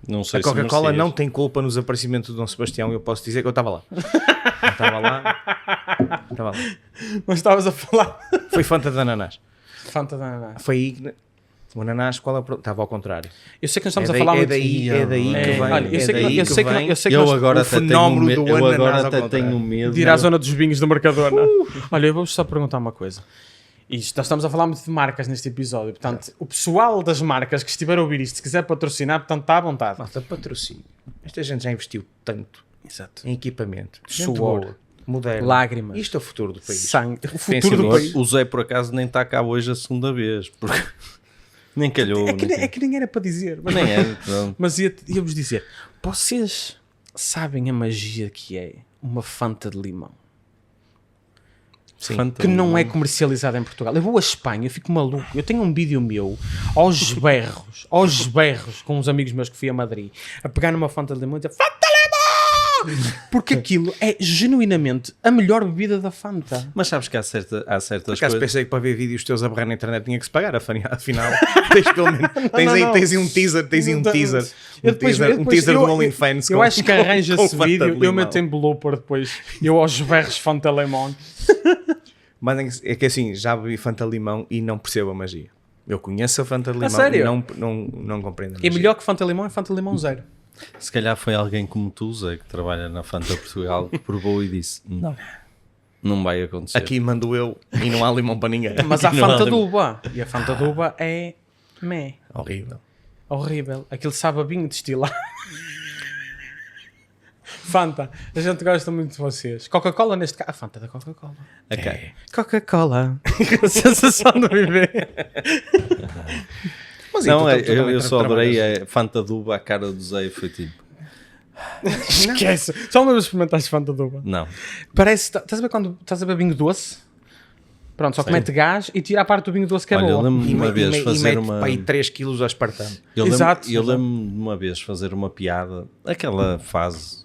Não sei a Coca-Cola se não tem culpa no desaparecimento de Dom Sebastião, eu posso dizer que eu estava lá. Eu estava lá. Estava lá. Mas estavas a falar... Foi Fanta de ananás. Fanta da ananás. Foi aí que o ananás, estava ao contrário. Eu sei que nós estamos É a falar daí- muito... é daí que vem. Olha, eu é sei que- daí eu sei que- vem eu sei que Eu nós- agora o até tenho fenómeno medo. do Eu ananás agora ao até contrário. tenho medo. de ir à zona dos vinhos do Mercadona. Olha, eu vou-vos só perguntar uma coisa. Isto, nós estamos a falar muito de marcas neste episódio, portanto, o pessoal das marcas que estiver a ouvir isto, se quiser patrocinar, portanto, está à vontade. Malta, patrocínio. Esta gente já investiu tanto Exato. em equipamento. Gente Suor. boa, moderno. Lágrimas. Isto é o futuro do país. Sangue. O Pensem futuro do no- país. O Zé, por acaso, nem está cá hoje a segunda vez. Porque nem calhou. É que nem era para dizer. Mas, Nem é. Pronto. mas ia-vos dizer, vocês sabem a magia que é uma Fanta de limão? Fanta Que não é limão. comercializada em Portugal. Eu vou à Espanha, fico maluco. Eu tenho um vídeo meu, aos berros, com uns amigos meus que fui a Madrid, a pegar numa Fanta de limão e dizer Fanta limão! Porque aquilo é genuinamente a melhor bebida da Fanta. Mas sabes que há Por certas acaso coisas. pensei que para ver vídeos teus a berrar na internet tinha que se pagar, afinal tens pelo menos, não. tens aí um teaser, Eu depois- eu um depois- teaser eu- do OnlyFans. Eu acho que arranjo com esse Fanta de vídeo, eu limão. meto em blooper depois, eu aos berros Fanta limão. Mas é que assim, já bebi Fanta limão e não percebo a magia. Eu conheço a Fanta de limão sério? e não compreendo a É magia. melhor que Fanta limão é Fanta limão zero. Se calhar foi alguém como tu, Zé, que trabalha na Fanta Portugal, que provou e disse: não vai acontecer. Aqui mando eu e não há limão para ninguém. Mas há Não há Fanta limão. de uva. E a Fanta de uva é meh. Horrível. Horrível. Aquilo sabe a vinho destilado. Fanta, a gente gosta muito de vocês. Coca-Cola neste caso. A Fanta da Coca-Cola. Ok. Coca-Cola. A sensação de viver. Mas Não, então, tu também eu só adorei trabalhas- a Fanta Duba, a cara do Zé foi tipo: Esquece. Só uma vez experimentaste Fanta de uva. não. Parece. Estás a ver quando estás a beber vinho doce? Pronto, só que mete gás e tira a parte do vinho doce que é Olha, eu boa. lembro-me de uma vez e fazer mete uma. para aí 3 quilos de aspartame. Exato, Eu exato. lembro-me de uma vez fazer uma piada, aquela fase,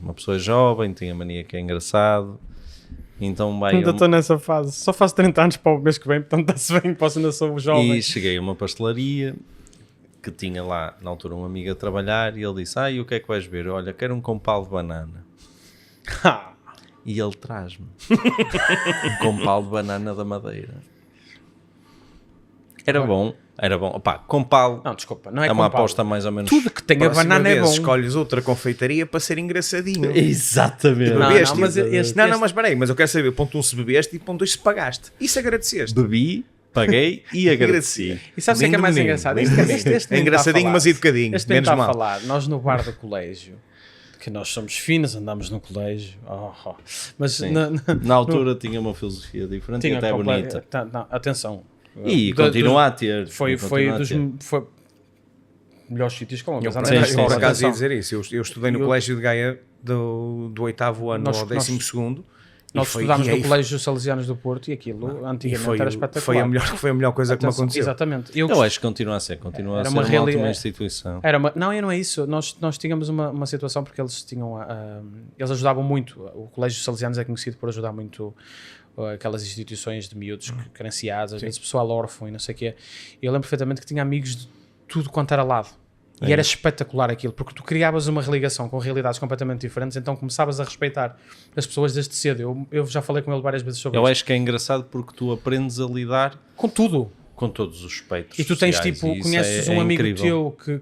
uma pessoa jovem, tem a mania que é engraçado, então vai. Ainda estou nessa fase. Só faço 30 anos para o mês que vem, portanto está-se bem, posso ainda sou jovem. E cheguei a uma pastelaria que tinha lá, na altura, um amigo a trabalhar e ele disse: e o que é que vais ver? Olha, quero um compal de banana. E ele traz-me um compal de banana da Madeira. Era bom. Opá, compal Não, desculpa, não é é uma compal. aposta mais ou menos. Tudo que tenha Próxima banana é vez bom. escolhes outra confeitaria para ser engraçadinho. Exatamente. Não, Bebeste? não, mas este- não, mas espera aí, mas eu quero saber, ponto 1 se bebeste e ponto 2 se pagaste. Isso agradeceste. Bebi, paguei e agradeci. E sabes o que é Lindo mais menino, engraçado? lindo menino. nem É está a engraçadinho, falar. mas educadinho, Este nem menos está a mal. falar. Nós no bar do colégio, que nós somos finos, andamos no colégio, mas Sim. Na altura tinha uma filosofia diferente e até bonita. Não, atenção. E Da- continua a ter. Foi continua a dos ter. foi melhores sítios com Eu, mas por andei- acaso, sim, por sim. acaso ia atenção. dizer isso. Eu estudei no Eu- colégio de Gaia do 8º ano Nós- ao 12º. Nós e foi- estudámos e no aí- Colégio Salesianos do Porto e aquilo E antigamente foi, era espetacular. foi a melhor coisa que me Atenção, aconteceu. Exatamente. Eu acho que continua a ser. Continua a Era ser uma uma reali- ótima instituição. Não, não é isso. Nós tínhamos uma situação porque eles tinham. Eles ajudavam muito. O Colégio Salesianos é conhecido por ajudar muito aquelas instituições de miúdos carenciados, às vezes pessoal órfão e não sei o quê. Eu lembro perfeitamente que tinha amigos de tudo quanto era lado. E era espetacular aquilo, porque tu criavas uma religação com realidades completamente diferentes, então começavas a respeitar as pessoas desde cedo. Eu já falei com ele várias vezes sobre Eu isso. acho que é engraçado porque tu aprendes a lidar Com tudo. com todos os espectros E tu tens sociais, tipo, e isso conheces é um amigo incrível. teu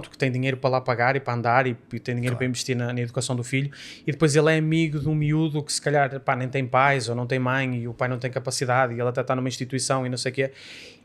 que tem dinheiro para lá pagar e para andar e tem dinheiro para investir na educação do filho, e depois ele é amigo de um miúdo que se calhar nem tem pais ou não tem mãe e o pai não tem capacidade e ele até está numa instituição e não sei o quê.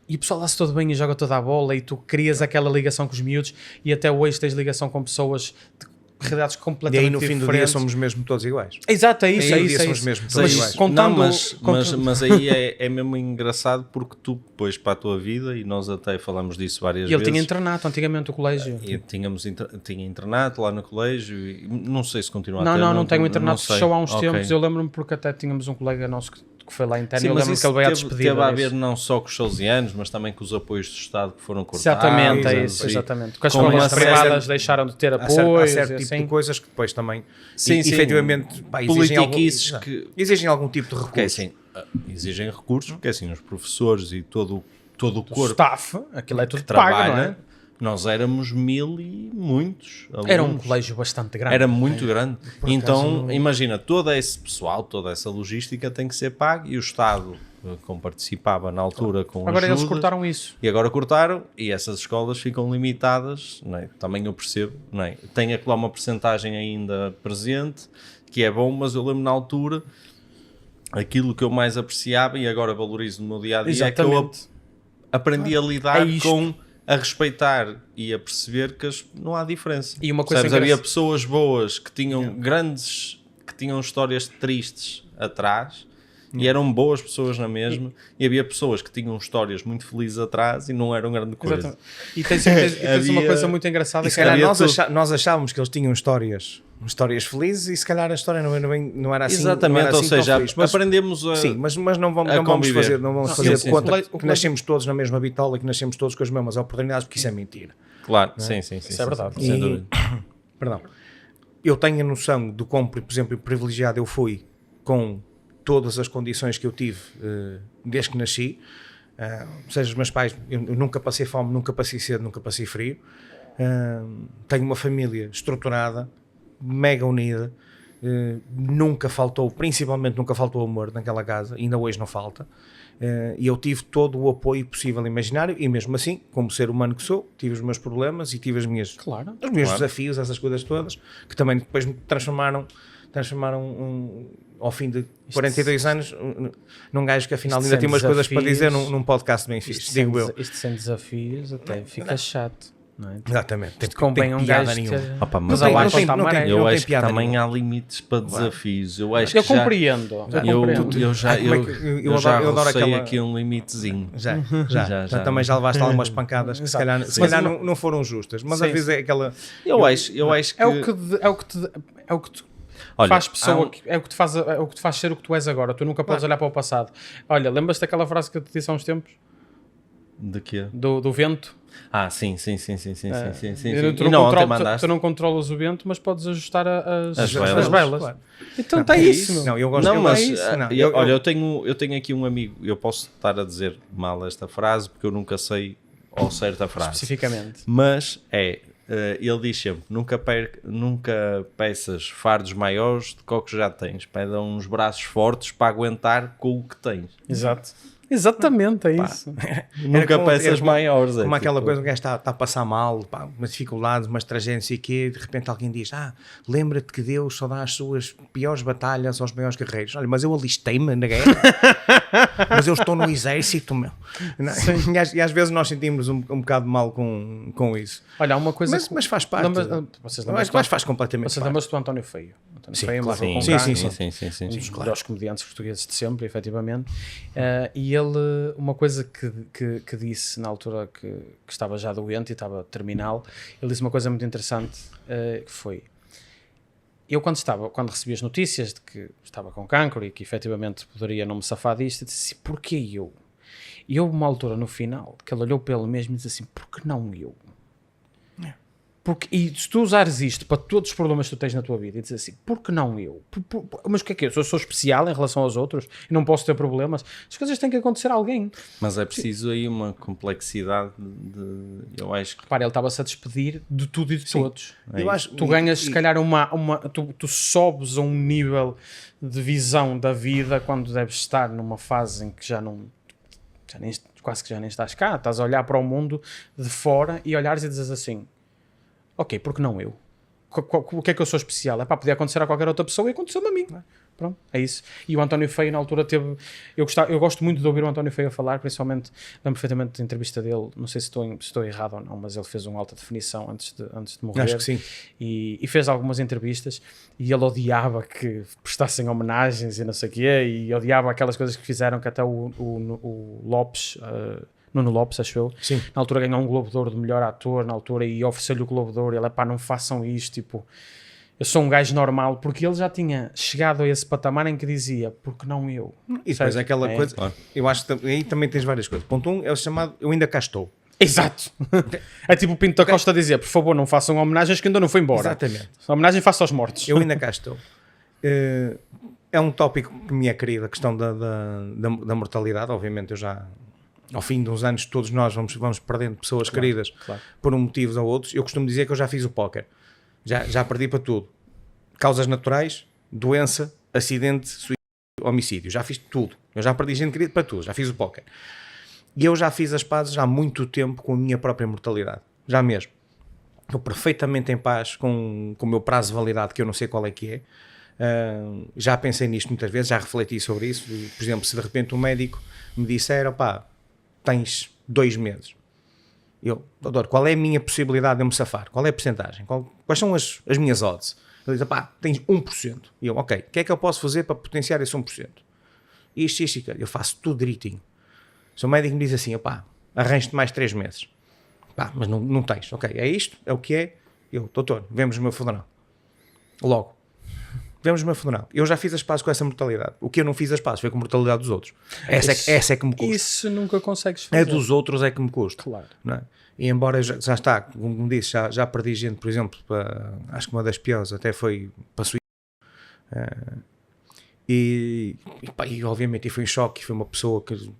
E o pessoal dá-se todo bem e joga toda a bola e tu crias aquela ligação com os miúdos e até hoje tens ligação com pessoas de realidades E completamente aí no fim do dia diferentes. somos mesmo todos iguais. Exato, é isso, Aí é no dia isso. somos mesmo Mas, todos iguais. contando- mas aí é mesmo engraçado porque tu depois para a tua vida, e nós até falamos disso várias E ele vezes. tinha internato antigamente o colégio. E tinha internato lá no colégio e não sei se continua a ter. Não tenho internato, sei. fechou há uns Ok. tempos. Eu lembro-me porque até tínhamos um colega nosso que foi lá interno. Sim, Eu mas lembro isso que ele veio à teve despedida. a disso. ver não só com os salesianos, mas também com os apoios do Estado que foram cortados. Exatamente, é e- isso, exatamente. Com as com escolas uma privadas série- deixaram de ter Há certo, apoio. há certo tipo assim. de coisas que depois também Sim, sim. efetivamente exigem algum, Politiquices que- exigem algum tipo de recurso. Porque assim, exigem recursos, porque assim, os professores e todo o O corpo staff, aquilo é tudo que pago, não trabalha, é? nós éramos 1000 e muitos alunos. Era um colégio bastante grande. Era muito grande. Então, acaso, não- imagina, todo esse pessoal, toda essa logística tem que ser pago e o Estado, como participava na altura com Agora eles ajudas, cortaram isso. e agora cortaram e essas escolas ficam limitadas, não é? Também eu percebo, não é? Tem aqui lá uma percentagem ainda presente, que é bom, mas eu lembro na altura, aquilo que eu mais apreciava e agora valorizo no meu dia-a-dia é que eu Exatamente. aprendi a lidar É isto. com, a respeitar e a perceber que não há diferença. E uma coisa Sabes, havia engraçada- pessoas boas que tinham que tinham histórias tristes atrás e eram boas pessoas na mesma, e havia pessoas que tinham histórias muito felizes atrás e não eram grande coisa. Exatamente. E tens uma Havia- coisa muito engraçada E que se calhar havia nós, tudo. nós achávamos que eles tinham histórias felizes e se calhar a história não era assim. Exatamente, não era ou assim tão seja, feliz. Mas, aprendemos a... sim, mas não vamos, a não vamos conviver. fazer, não vamos Não, fazer sim, de conta sim. que nascemos todos na mesma bitola, que nascemos todos com as mesmas oportunidades, porque isso é mentira. Claro, sim. Isso é sim, verdade. sim, sem E- dúvida. Perdão. Eu tenho a noção do quão, por exemplo, privilegiado eu fui com todas as condições que eu tive desde que nasci. Ou seja, os meus pais, eu nunca passei fome, nunca passei sede, nunca passei frio. Tenho uma família estruturada, mega unida. Principalmente nunca faltou amor naquela casa, ainda hoje não falta. E eu tive todo o apoio possível e imaginário, e mesmo assim, como ser humano que sou, tive os meus problemas e tive os meus Claro. desafios, essas coisas todas, que também depois me transformaram ao fim de 42 anos num gajo que afinal Isto ainda sem tem umas coisas para dizer desafios. num podcast bem fixe, digo eu. Isto sem desafios até fica chato. Não é? Exatamente. Isto convém a um piada gajo que nenhuma. esteja- Opa, mas Mas eu abaixo acho, está amarelo. eu não tem acho que piada também nenhuma. há limites para desafios. Eu acho Eu que já... compreendo. Eu já Como é que- eu já adoro rocei aquela- aqui um limitezinho. Já também já levaste algumas pancadas que se calhar, não foram justas, mas às Sim, vezes é aquela. Eu acho que... É o que te Olha, faz pessoa, há um- é o que te faz ser o que tu és agora. Tu nunca podes olhar para o passado. Olha, lembras-te daquela frase que eu te disse há uns tempos? De quê? Do vento? Ah, sim. Tu E não, não, ontem mandaste. tu não controlas o vento, mas podes ajustar As velas. Claro. Então está isso, meu. Não, eu gosto Não, eu mas gosto disso. Não, olha, eu tenho aqui um amigo, eu posso estar a dizer mal esta frase porque eu nunca sei ao certo a frase. Especificamente. Mas ele diz sempre: nunca peças fardos maiores do que o que já tens. Pede uns braços fortes para aguentar com o que tens. Exato. Exatamente, é isso. Nunca como- peças era como- maiores. Como é aquela tipo- coisa, o gajo está a passar mal, pá, umas dificuldades, umas tragédias e quê, de repente alguém diz: lembra-te que Deus só dá as suas piores batalhas aos maiores guerreiros. Olha, mas eu alistei-me na guerra, mas eu estou no exército, meu. Não, e às vezes nós sentimos um bocado mal com isso. Olha, há uma coisa Mas faz parte. Vocês Mas faz completamente Vocês parte. lembram-se do António Feio? António Sim, Feio claro. morreu com Sim, cancro, sim. um dos melhores comediantes portugueses de sempre, efetivamente. E ele, uma coisa que disse na altura que estava já doente e estava terminal, ele disse uma coisa muito interessante, que foi: eu quando recebi as notícias de que estava com cancro e que efetivamente poderia não me safar disto, eu disse assim: porquê eu? E houve uma altura no final que ele olhou para ele mesmo e disse assim: por que não eu? E se tu usares isto para todos os problemas que tu tens na tua vida e dizes assim, por que não eu? Mas o que é que eu? Sou especial em relação aos outros e não posso ter problemas? As coisas têm que acontecer a alguém. Mas é preciso aí uma complexidade eu acho que... Repara, ele estava-se a despedir de tudo e de todos. Eu acho, Tu ganhas, se calhar, tu sobes a um nível de visão da vida quando deves estar numa fase em que quase que já nem estás cá. Estás a olhar para o mundo de fora e olhares e dizes assim, ok, porque não eu? O que é que eu sou especial? É para poder acontecer a qualquer outra pessoa e aconteceu-me a mim. Pronto, é isso. E o António Feio na altura teve... Eu gosto muito de ouvir o António Feio a falar, principalmente, lembro perfeitamente da entrevista dele, não sei se estou errado ou não, mas ele fez uma alta definição antes de morrer. Acho que sim. E fez algumas entrevistas e ele odiava que prestassem homenagens e não sei o quê, e odiava aquelas coisas que fizeram que até o Lopes... Nuno Lopes, acho eu, Sim. na altura ganhou um Globo de Ouro de melhor ator, na altura, e ofereceu-lhe o Globo de Ouro, e ele, pá, não façam isto, tipo, eu sou um gajo normal, porque ele já tinha chegado a esse patamar em que dizia, porque não eu? E depois é aquela coisa, eu acho que aí também tens várias coisas. Ponto 1 é o chamado, eu ainda cá estou. Exato. É tipo o Pinto da Costa a dizer, por favor, não façam homenagens que ainda não foi embora. Exatamente. A homenagem faça aos mortos. Eu ainda cá estou. É um tópico que me é querido, a questão da mortalidade. Obviamente eu já... Ao fim de uns anos todos nós vamos perdendo pessoas queridas por um motivo ou outros. Eu costumo dizer que eu já fiz o póquer. Já perdi para tudo. Causas naturais, doença, acidente, suicídio, homicídio. Já fiz tudo. Eu já perdi gente querida para tudo. Já fiz o póquer. E eu já fiz as pazes há muito tempo com a minha própria mortalidade. Já mesmo. Estou perfeitamente em paz com o meu prazo de validade, que eu não sei qual é que é. Já pensei nisto muitas vezes, já refleti sobre isso. Por exemplo, se de repente um médico me disser, opá, tens 2 meses. Eu, doutor, qual é a minha possibilidade de eu me safar? Qual é a percentagem? Quais são as minhas odds? Ele diz, pá, tens 1%. E eu, ok, o que é que eu posso fazer para potenciar esse 1%? Isto, eu faço tudo direitinho. Se o médico me diz assim, pá, arranjo-te mais 3 meses. Pá, mas não tens. Ok, é isto, é o que é. Eu, doutor, vemos o meu funeral. Logo. Vemos o meu funeral. Eu já fiz as pazes com essa mortalidade. O que eu não fiz as pazes foi com a mortalidade dos outros. Essa é que me custa. Isso nunca consegues fazer. É dos outros é que me custa. Claro. Não é? E embora já está, como disse, já perdi gente, por exemplo, acho que uma das piores até foi para Suíça. E obviamente foi um choque. Foi uma pessoa que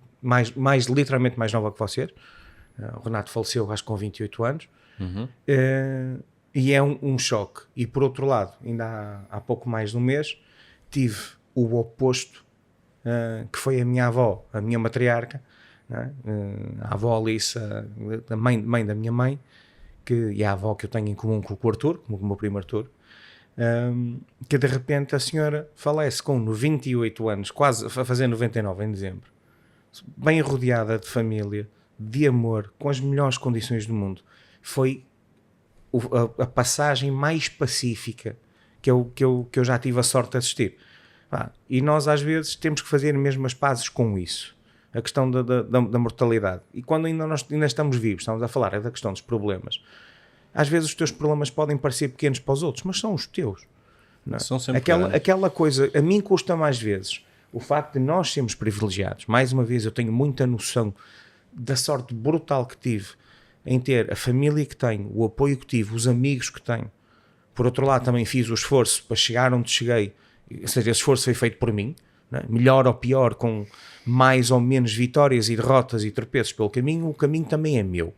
literalmente mais nova que você. O Renato faleceu, acho que com 28 anos. Uhum. E é um choque. E por outro lado, ainda há pouco mais de um mês, tive o oposto, que foi a minha avó, a minha matriarca, né? A avó Alice, a mãe da minha mãe, e é a avó que eu tenho em comum com o Arthur, com o meu primo Arthur, que de repente a senhora falece com 98 anos, quase a fazer 99 em dezembro, bem rodeada de família, de amor, com as melhores condições do mundo. Foi a passagem mais pacífica que eu já tive a sorte de assistir. E nós às vezes temos que fazer mesmo as pazes com isso, a questão da mortalidade. E quando nós ainda estamos vivos, estamos a falar da questão dos problemas, às vezes os teus problemas podem parecer pequenos para os outros, mas são os teus. Não é? São sempre aquela coisa, a mim custa mais vezes o facto de nós sermos privilegiados. Mais uma vez, eu tenho muita noção da sorte brutal que tive em ter a família que tenho, o apoio que tive, os amigos que tenho. Por outro lado, também fiz o esforço para chegar onde cheguei, ou seja, esse esforço foi feito por mim, né? Melhor ou pior, com mais ou menos vitórias e derrotas e tropeços pelo caminho, o caminho também é meu.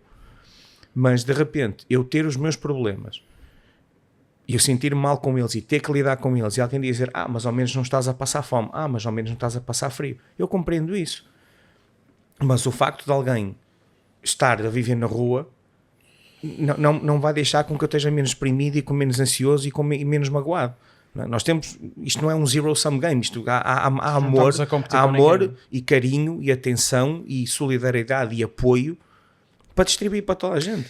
Mas, de repente, eu ter os meus problemas e eu sentir-me mal com eles e ter que lidar com eles e alguém dizer, mas ao menos não estás a passar fome, mas ao menos não estás a passar frio. Eu compreendo isso. Mas o facto de alguém estar a viver na rua não vai deixar com que eu esteja menos deprimido e com menos ansioso e menos magoado. Nós temos, isto não é um zero-sum game, há amor e carinho e atenção e solidariedade e apoio para distribuir para toda a gente.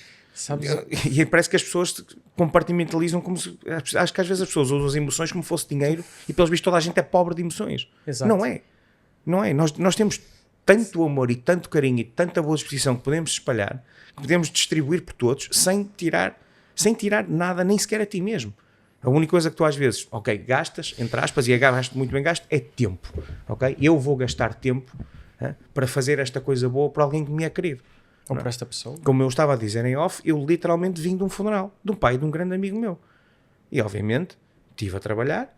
E parece que as pessoas compartimentalizam como se, acho que às vezes as pessoas usam as emoções como fosse dinheiro e pelos vistos toda a gente é pobre de emoções. Exato. Não é. Nós temos tanto amor e tanto carinho e tanta boa disposição que podemos espalhar, que podemos distribuir por todos sem tirar nada, nem sequer a ti mesmo. A única coisa que tu às vezes, gastas, entre aspas, e gastas muito bem gasto, é tempo. Eu vou gastar tempo para fazer esta coisa boa para alguém que me é querido. Ou por esta pessoa. Como eu estava a dizer em off, eu literalmente vim de um funeral, de um pai de um grande amigo meu. E obviamente estive a trabalhar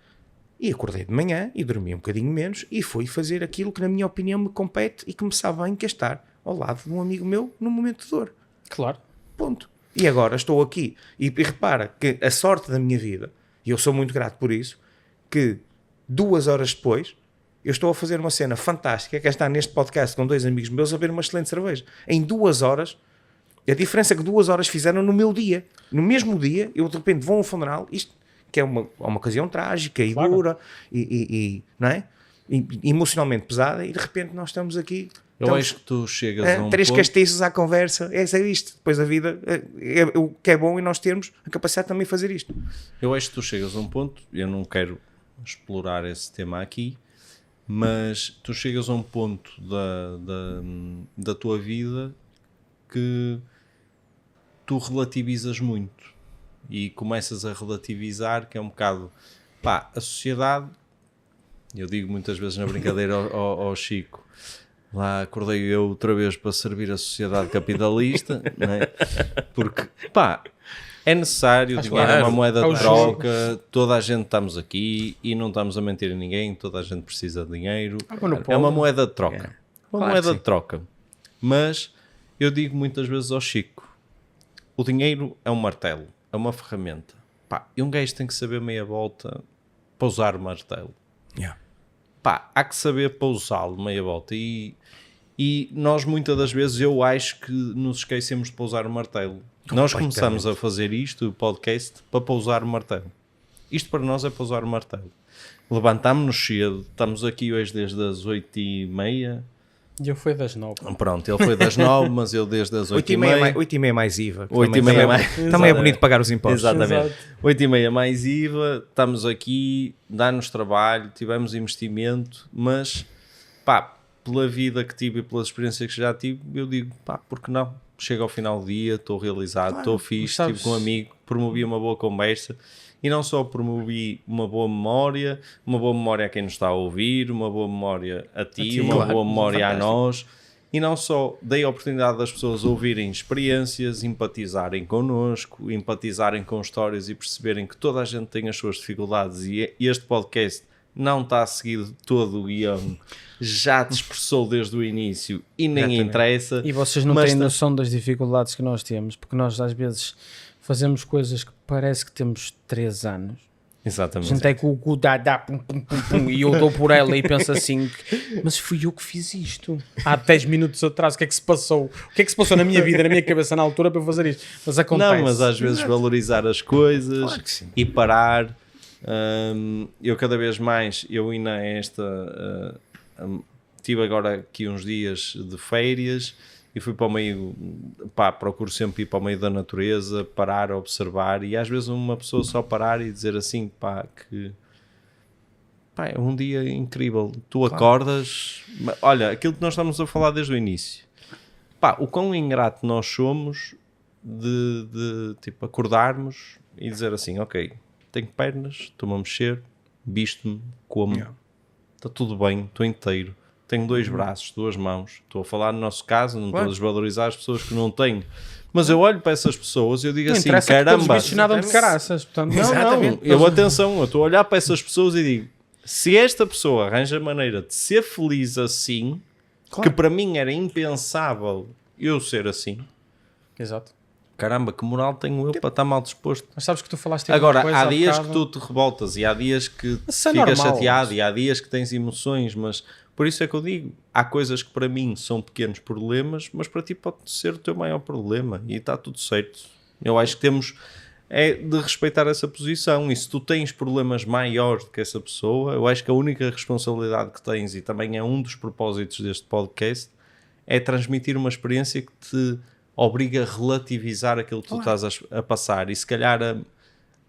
e acordei de manhã e dormi um bocadinho menos e fui fazer aquilo que na minha opinião me compete e que me sabe bem, que é estar ao lado de um amigo meu num momento de dor. Claro. Ponto. E agora estou aqui e repara que a sorte da minha vida, e eu sou muito grato por isso, que 2 horas depois eu estou a fazer uma cena fantástica, que é estar neste podcast com 2 amigos meus a beber uma excelente cerveja. Em 2 horas, a diferença que 2 horas fizeram no meu dia. No mesmo dia, eu de repente vou a um funeral, isto que é uma ocasião trágica e dura, e não é? E emocionalmente pesada, e de repente nós estamos aqui. Eu acho que tu chegas a um 3 ponto... castiços à conversa, é isto. Depois a vida, o que é bom e nós termos a capacidade de também fazer isto. Eu acho que tu chegas a um ponto, eu não quero explorar esse tema aqui, mas tu chegas a um ponto da tua vida que tu relativizas muito e começas a relativizar, que é um bocado, pá, a sociedade, eu digo muitas vezes na brincadeira ao Chico, lá acordei eu outra vez para servir a sociedade capitalista, não é? Porque, pá, é necessário, o dinheiro é uma moeda de troca, toda a gente estamos aqui e não estamos a mentir a ninguém, toda a gente precisa de dinheiro, é uma moeda de troca, moeda de troca. Mas eu digo muitas vezes ao Chico, o dinheiro é um martelo, é uma ferramenta, pá, e um gajo tem que saber meia volta para usar o martelo. Pá, há que saber para usá-lo meia volta e nós muitas das vezes eu acho que nos esquecemos de pousar o martelo. Nós começamos a fazer isto, o podcast, para pousar o martelo. Isto para nós é pousar o martelo. Levantámos-nos cedo, estamos aqui hoje desde as 8h30. E eu fui das 9. Pronto, ele foi das 9, mas eu desde as 8h30. 8h30 mais IVA. 8h30 mais... Também é bonito pagar os impostos. Exatamente. 8h30 mais IVA, estamos aqui, dá-nos trabalho, tivemos investimento, mas, pá, pela vida que tive e pelas experiências que já tive, eu digo, pá, porque não? Chego ao final do dia, estou realizado, estou fixe, estive com um amigo, promovi uma boa conversa e não só promovi uma boa memória a quem nos está a ouvir, uma boa memória a ti, uma boa memória a nós e não só dei a oportunidade das pessoas ouvirem experiências, empatizarem connosco, empatizarem com histórias e perceberem que toda a gente tem as suas dificuldades e este podcast não está a seguir todo o guião, já te expressou desde o início e nem interessa. E vocês não têm noção das dificuldades que nós temos, porque nós às vezes fazemos coisas que parece que temos 3 anos. Exatamente. Sentei com o cu, dá, pum, pum, pum, pum, e eu dou por ela e penso assim, mas fui eu que fiz isto. Há 10 minutos atrás, o que é que se passou? O que é que se passou na minha vida, na minha cabeça na altura para eu fazer isto? Mas acontece. Não, mas às vezes valorizar as coisas e parar. Eu cada vez mais, eu ainda tive agora aqui uns dias de férias e fui para o meio, pá, procuro sempre ir para o meio da natureza, parar, observar e às vezes uma pessoa só parar e dizer assim, pá, que pá, é um dia incrível, tu acordas, olha, aquilo que nós estamos a falar desde o início, pá, o quão ingrato nós somos de tipo acordarmos e dizer assim, ok, tenho pernas, estou-me a mexer, visto-me, como, está tudo bem, estou inteiro, tenho 2 braços, 2 mãos, estou a falar no nosso caso, não estou a desvalorizar as pessoas que não têm, mas eu olho para essas pessoas e eu digo assim, caramba, nada de caraças, portanto, não, eu estou a olhar para essas pessoas e digo, se esta pessoa arranja maneira de ser feliz assim, que para mim era impensável eu ser assim, exato. Caramba, que moral tenho eu para estar mal disposto. Mas sabes que tu falaste agora, há dias que tu te revoltas e há dias que ficas chateado mas... e há dias que tens emoções, mas por isso é que eu digo, há coisas que para mim são pequenos problemas, mas para ti pode ser o teu maior problema e está tudo certo. Eu acho que temos de respeitar essa posição e se tu tens problemas maiores do que essa pessoa, eu acho que a única responsabilidade que tens e também é um dos propósitos deste podcast é transmitir uma experiência que te obriga a relativizar aquilo que tu estás a passar e se calhar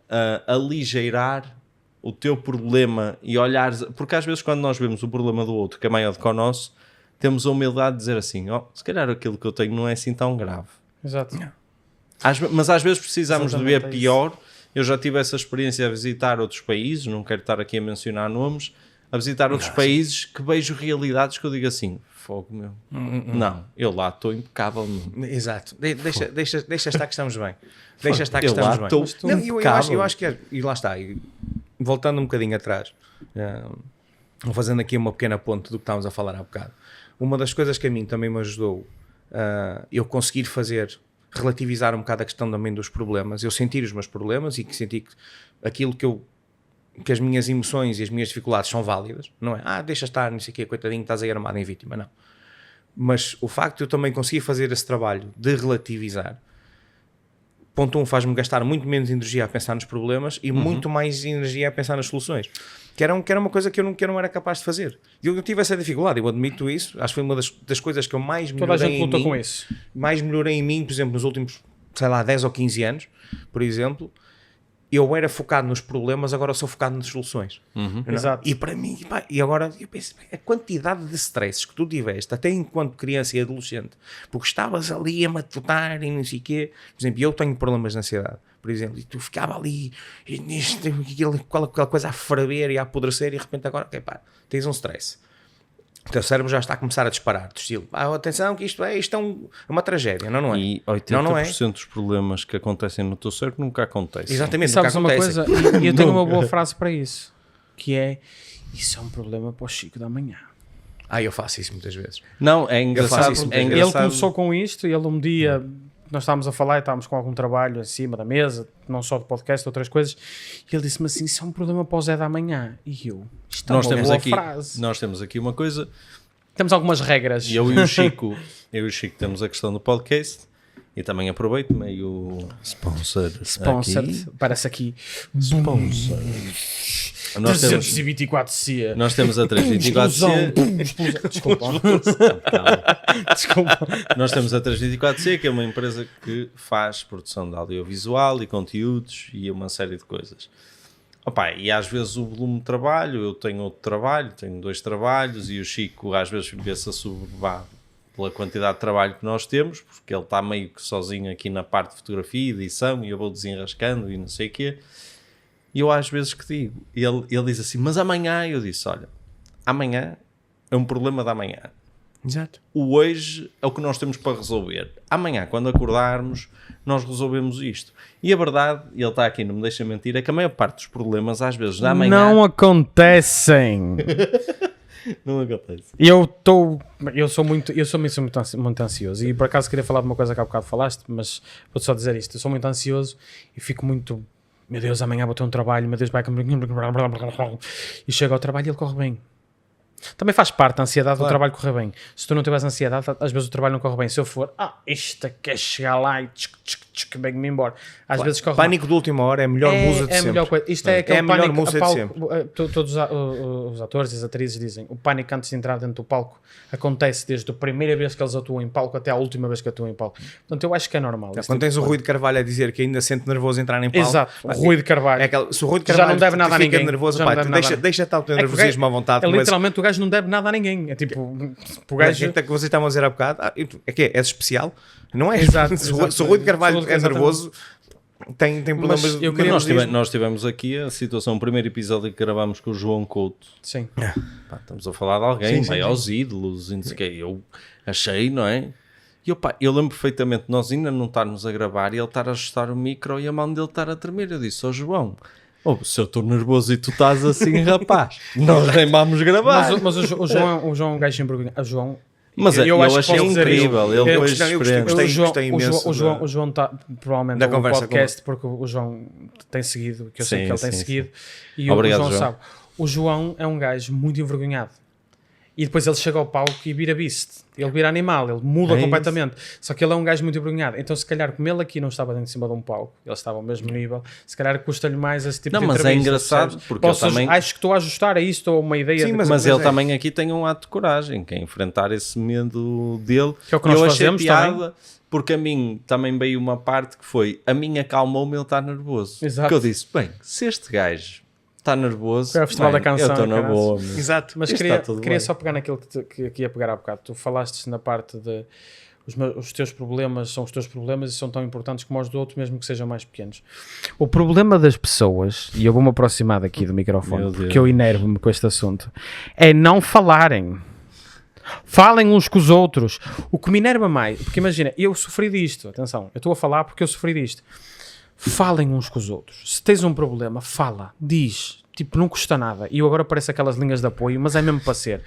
a aligeirar o teu problema e olhares, porque às vezes quando nós vemos o problema do outro que é maior do que o nosso, temos a humildade de dizer assim, se calhar aquilo que eu tenho não é assim tão grave. Exato. Mas às vezes precisamos de ver pior. Eu já tive essa experiência a visitar outros países, não quero estar aqui a mencionar nomes, a visitar outros países que vejo realidades que eu digo assim, fogo meu, não, eu lá estou impecável. Exato. Deixa estar que estamos bem. Deixa estar que Eu lá estamos bem. estou Não, impecável. eu acho que é, e lá está, voltando um bocadinho atrás, fazendo aqui uma pequena ponte do que estávamos a falar há bocado, uma das coisas que a mim também me ajudou eu conseguir relativizar um bocado a questão também dos problemas, eu sentir os meus problemas e que senti que aquilo que as minhas emoções e as minhas dificuldades são válidas, não é? Deixa estar, não sei o quê, coitadinho, estás aí armado em vítima, não. Mas o facto de eu também conseguir fazer esse trabalho de relativizar, ponto 1, faz-me gastar muito menos energia a pensar nos problemas e muito mais energia a pensar nas soluções. Que era uma coisa que eu não era capaz de fazer. Eu tive essa dificuldade, eu admito isso. Acho que foi uma das coisas que eu mais melhorei Toda a gente luta em mim. com isso. Mais melhorei em mim, por exemplo, nos últimos, sei lá, 10 ou 15 anos, por exemplo. Eu era focado nos problemas, agora sou focado nas soluções. Não? Exato. E para mim, pá, e agora eu penso, a quantidade de stresses que tu tiveste, até enquanto criança e adolescente, porque estavas ali a matutar e não sei o quê. Por exemplo, eu tenho problemas de ansiedade, por exemplo, e tu ficava ali, aquela coisa a ferver e a apodrecer, e de repente agora, okay, pá, tens um stress. O teu cérebro já está a começar a disparar, do estilo, atenção que isto é uma tragédia, não é? E 80% dos problemas que acontecem no teu cérebro nunca acontecem. Exatamente, E sabes nunca uma acontecem. coisa? E eu tenho uma boa frase para isso, que é: isso é um problema para o Chico da manhã. Eu faço isso muitas vezes. Não, é engraçado. isso muitas É vezes. Ele engraçado. começou com isto e ele um dia, nós estávamos a falar e estávamos com algum trabalho acima da mesa, não só de podcast, outras coisas, e ele disse-me assim: isso é um problema para o Zé da manhã. E eu, isto é Nós uma temos, boa aqui, frase. nós temos aqui uma coisa, Temos algumas regras. e eu e o Chico temos a questão do podcast, e também aproveito meio sponsor. Sponsored, parece aqui. Nós temos, 324C. nós temos a 324C. Explosão. Desculpa. Desculpa. Nós temos a 324C, que é uma empresa que faz produção de audiovisual e conteúdos e uma série de coisas. Opa, e às vezes o volume de trabalho, eu tenho outro trabalho, tenho 2 trabalhos, e o Chico às vezes vê-se assoberbado pela quantidade de trabalho que nós temos, porque ele está meio que sozinho aqui na parte de fotografia e edição, e eu vou desenrascando e não sei o quê. E eu às vezes que digo, ele diz assim, mas amanhã, eu disse, olha, amanhã é um problema da amanhã. Exato. O hoje é o que nós temos para resolver. Amanhã, quando acordarmos, nós resolvemos isto. E a verdade, e ele está aqui, não me deixa mentir, é que a maior parte dos problemas, às vezes, da manhã... Não acontecem. Não acontece. Eu sou muito ansioso. E por acaso queria falar de uma coisa que há bocado falaste, mas vou-te só dizer isto. Eu sou muito ansioso e fico muito... Meu Deus, amanhã vou ter um trabalho, meu Deus, vai... E chego ao trabalho e ele corre bem. Também faz parte da ansiedade do trabalho correr bem. Se tu não tiveres ansiedade, às vezes o trabalho não corre bem. Se eu for, isto quer chegar lá e bem-me embora. Às vezes corre Pânico de última hora é a melhor musa de é a sempre. melhor coisa. Isto é aquele a melhor pânico. musa A de palco, sempre. todos os atores e as atrizes dizem o pânico antes de entrar dentro do palco acontece desde a primeira vez que eles atuam em palco até a última vez que atuam em palco. Portanto, eu acho que é normal. Quando tens o Rui de Carvalho a dizer que ainda sente nervoso entrar em palco. Exato, o Rui de Carvalho. É aquela, se o Rui de Já Carvalho não deve nada a fica ninguém. nervoso, Já pá, não deve nada a deixa estar o teu É que nervosismo à vontade. Mas literalmente o gajo não deve nada a ninguém. É tipo, o gajo... que vocês estavam a dizer há bocado, é que és especial? Não é? Exato, Se o Rui de Carvalho é exatamente. nervoso, tem problemas Mas eu de queria- nervosismo. Nós tivemos aqui a situação, o primeiro episódio que gravámos com o João Couto. Sim. Pá, estamos a falar de alguém, vai aos ídolos, e não sei o quê. Eu achei, não é? E eu lembro perfeitamente, nós ainda não estarmos a gravar e ele estar a ajustar o micro e a mão dele estar a tremer. Eu disse, João, se eu estou nervoso e tu estás assim, rapaz, nós nem vamos gravar. Mas o João é um gajo envergonhado. O João... Mas eu eu acho que achei posso dizer incrível, isso. ele Eu depois gostei- eu experiente. gostei imenso o João está provavelmente da no conversa podcast porque o João tem seguido, que eu sei Sim, que ele tem sim, seguido, sim. e Obrigado, o João João. sabe. O João é um gajo muito envergonhado. E depois ele chega ao palco e vira beast. Ele vira animal, ele muda É isso. completamente. Só que ele é um gajo muito envergonhado. Então, se calhar, como ele aqui não estava em cima de um palco, ele estava ao mesmo nível, se calhar custa-lhe mais esse tipo Não, de mas é entrevista. engraçado, percebes? porque ele também- Acho que estou a ajustar a isto, estou a uma ideia. Sim, de... Mas ele é. também aqui tem um ato de coragem, que é enfrentar esse medo dele. Que é o que nós eu achei fazemos piada, também. porque a mim também veio uma parte que foi, a mim acalmou-me ele estar nervoso. Exato. Que eu disse, bem, se este gajo está nervoso, É o Festival bem, da Canção, eu estou na caraças. boa. meu. Exato. Mas Isto queria está tudo bem. só pegar naquilo que ia pegar há bocado. Tu falaste na parte de os teus problemas são os teus problemas e são tão importantes como os do outro, mesmo que sejam mais pequenos. O problema das pessoas, e eu vou-me aproximar daqui do microfone, porque eu enervo-me com este assunto, é não falarem. Falem uns com os outros. O que me enerva mais, porque imagina, eu sofri disto, atenção, eu estou a falar porque eu sofri disto. Falem uns com os outros. Se tens um problema, fala, diz. Tipo, não custa nada. E eu agora pareço aquelas linhas de apoio, mas é mesmo para ser.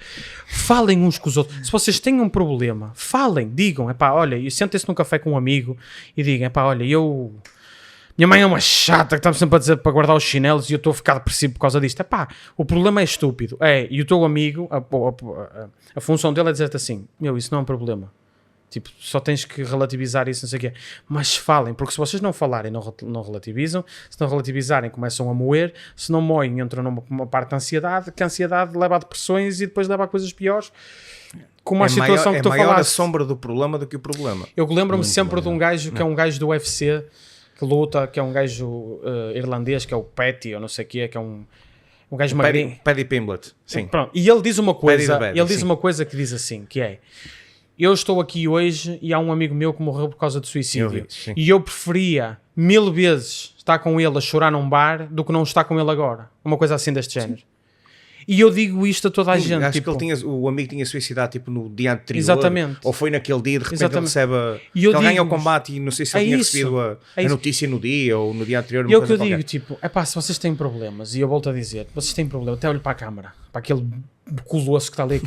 Falem uns com os outros. Se vocês têm um problema, falem, digam, epá, olha, e sentem-se num café com um amigo e digam, epá, olha, minha mãe é uma chata que está-me sempre a dizer para guardar os chinelos e eu estou a ficar depressivo por causa disto. Epá, o problema é estúpido. E o teu amigo, a função dele é dizer-te assim, isso não é um problema. Tipo, só tens que relativizar isso, não sei o quê. Mas falem, porque se vocês não falarem, não relativizam. Se não relativizarem, começam a moer. Se não moem, entram numa parte de ansiedade, que a ansiedade leva a depressões e depois leva a coisas piores. Como a situação que tu falaste. É maior a sombra do problema do que o problema. Eu lembro-me sempre de um gajo que é um gajo do UFC, que luta, que é um gajo irlandês, que é o Petty, ou não sei o quê, que é um gajo magrinho. Paddy Pimblett, sim. Pronto. E ele diz uma coisa, que diz assim, que é... Eu estou aqui hoje e há um amigo meu que morreu por causa de suicídio. E eu preferia 1000 vezes estar com ele a chorar num bar do que não estar com ele agora. Uma coisa assim deste género. E eu digo isto a toda a gente. Acho que o amigo tinha suicidado tipo, no dia anterior. Exatamente. Ou foi naquele dia, de repente ele recebe ele ganha o combate e não sei se ele tinha recebido a notícia no dia ou no dia anterior. E é o que eu digo, tipo, se vocês têm problemas, e eu volto a dizer, vocês têm problemas, até olho para a câmara, para aquele colosso que está ali,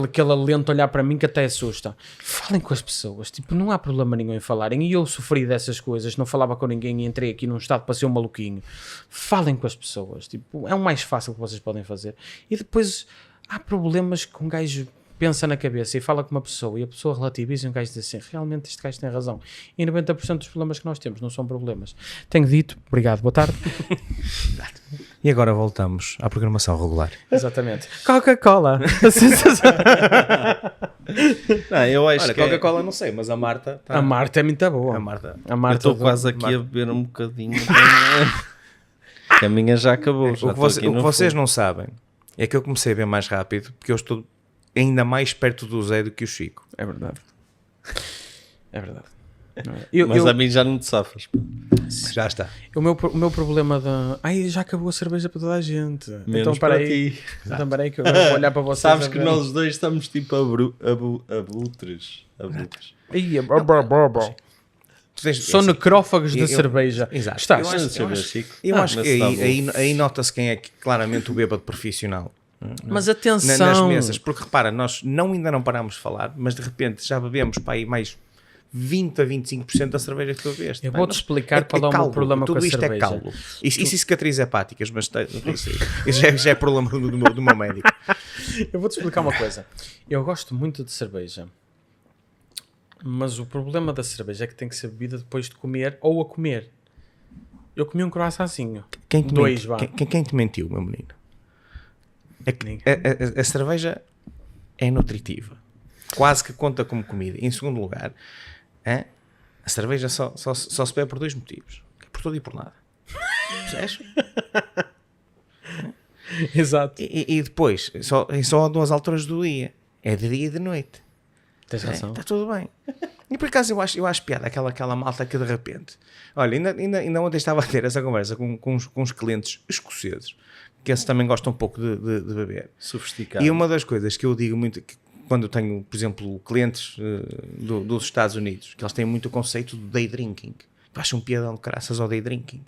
aquela lente a olhar para mim que até assusta. Falem com as pessoas, tipo, não há problema nenhum em falarem. E eu sofri dessas coisas, não falava com ninguém e entrei aqui num estado para ser um maluquinho. Falem com as pessoas, tipo, é o mais fácil que vocês podem fazer. E depois há problemas que um gajo pensa na cabeça e fala com uma pessoa e a pessoa relativiza e um gajo diz assim, realmente este gajo tem razão. E 90% dos problemas que nós temos não são problemas. Tenho dito, obrigado, boa tarde. E agora voltamos à programação regular. Exatamente. Coca-Cola. Não, eu acho Olha, que Coca-Cola não sei, mas a Marta... A Marta é muito boa. A Marta eu estou quase aqui a beber um bocadinho. Que a minha já acabou. O que vocês não sabem é que eu comecei a ver mais rápido porque eu estou ainda mais perto do Zé do que o Chico. É verdade. É verdade. Mas a mim já não te safas. Já está. O meu problema já acabou a cerveja para toda a gente. Menos então para aí. Então para aí que eu vou olhar para vocês. Sabes que nós dois estamos tipo abutres. São necrófagos de cerveja. Exato. Eu acho que aí nota-se quem é claramente o bêbado profissional. Mas atenção. Nas mesas. Porque repara, nós ainda não parámos de falar, mas de repente já bebemos para aí mais 20 a 25% da cerveja que tu bebeste. Eu vou-te explicar qual é o meu problema com a cerveja. Tudo isto é calo. Isso cicatriz hepáticas, mas isso já é problema do meu médico. Eu vou-te explicar uma coisa. Eu gosto muito de cerveja, mas o problema da cerveja é que tem que ser bebida depois de comer ou a comer. Eu comi um croissantzinho. Quem te mentiu, meu menino? É que a cerveja é nutritiva. Quase que conta como comida. Em segundo lugar, a cerveja só se bebe por 2 motivos. Por tudo e por nada. Percebes? Exato. E depois, só há 2 alturas do dia. É de dia e de noite. Tens razão. Está tudo bem. E por acaso eu acho piada aquela malta que de repente... Olha, ainda ontem estava a ter essa conversa com uns clientes escoceses, que esses também gostam um pouco de beber. Sofisticado. E uma das coisas que eu digo muito... Quando eu tenho, por exemplo, clientes dos Estados Unidos, que eles têm muito o conceito do day drinking. Acham um piadão de caraças ao day drinking.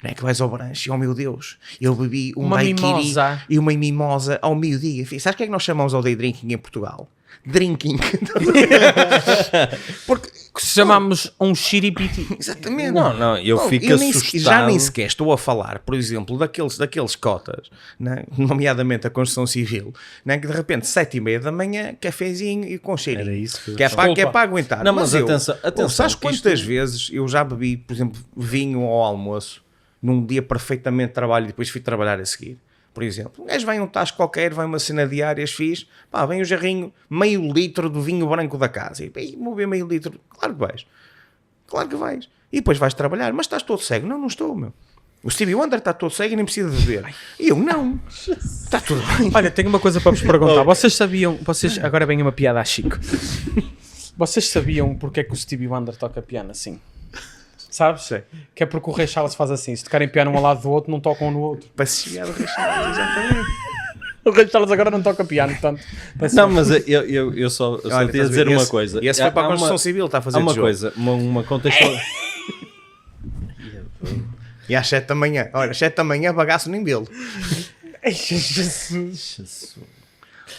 Não é que vais ao branche e, oh meu Deus, eu bebi uma daiquiri e uma mimosa ao meio-dia. Sabes o que é que nós chamamos ao day drinking em Portugal? Drinking. Porque chamamos um xiripiti. Exatamente. Não, eu fico assustado. Já nem sequer estou a falar, por exemplo, daqueles cotas, né? Nomeadamente a construção civil, né? Que de repente 7h30 da manhã, cafezinho e com cheirinho. Era isso que é para aguentar. Não, mas atenção. Sabes quantas vezes eu já bebi, por exemplo, vinho ao almoço, num dia perfeitamente de trabalho e depois fui trabalhar a seguir? Por exemplo, um gajo vai um tacho qualquer, vai uma cena de áreas fixe, vem o jarrinho, meio litro do vinho branco da casa. E vou beber meio litro. Claro que vais. Claro que vais. E depois vais trabalhar. Mas estás todo cego. Não estou, meu. O Stevie Wonder está todo cego e nem precisa de beber. E eu não. Está tudo bem. Olha, tenho uma coisa para vos perguntar. Vocês sabiam... Agora vem uma piada a Chico. Vocês sabiam porque é que o Stevie Wonder toca piano assim? Sabes? Sei. Que é porque o Ray Charles faz assim. Se tocarem piano um ao lado do outro, não tocam um no outro. Para se chegar ao Richard, exatamente. O Ray Charles agora não toca piano, portanto... Não, mas eu só Olha, tinha a estás a dizer ver? uma Esse- coisa. Esse foi para a Há uma- construção civil, está a fazer Há uma de jogo. coisa, uma contextual... E às 7 da manhã. Olha, 7 da manhã, bagaço nem dele. Ai, Jesus.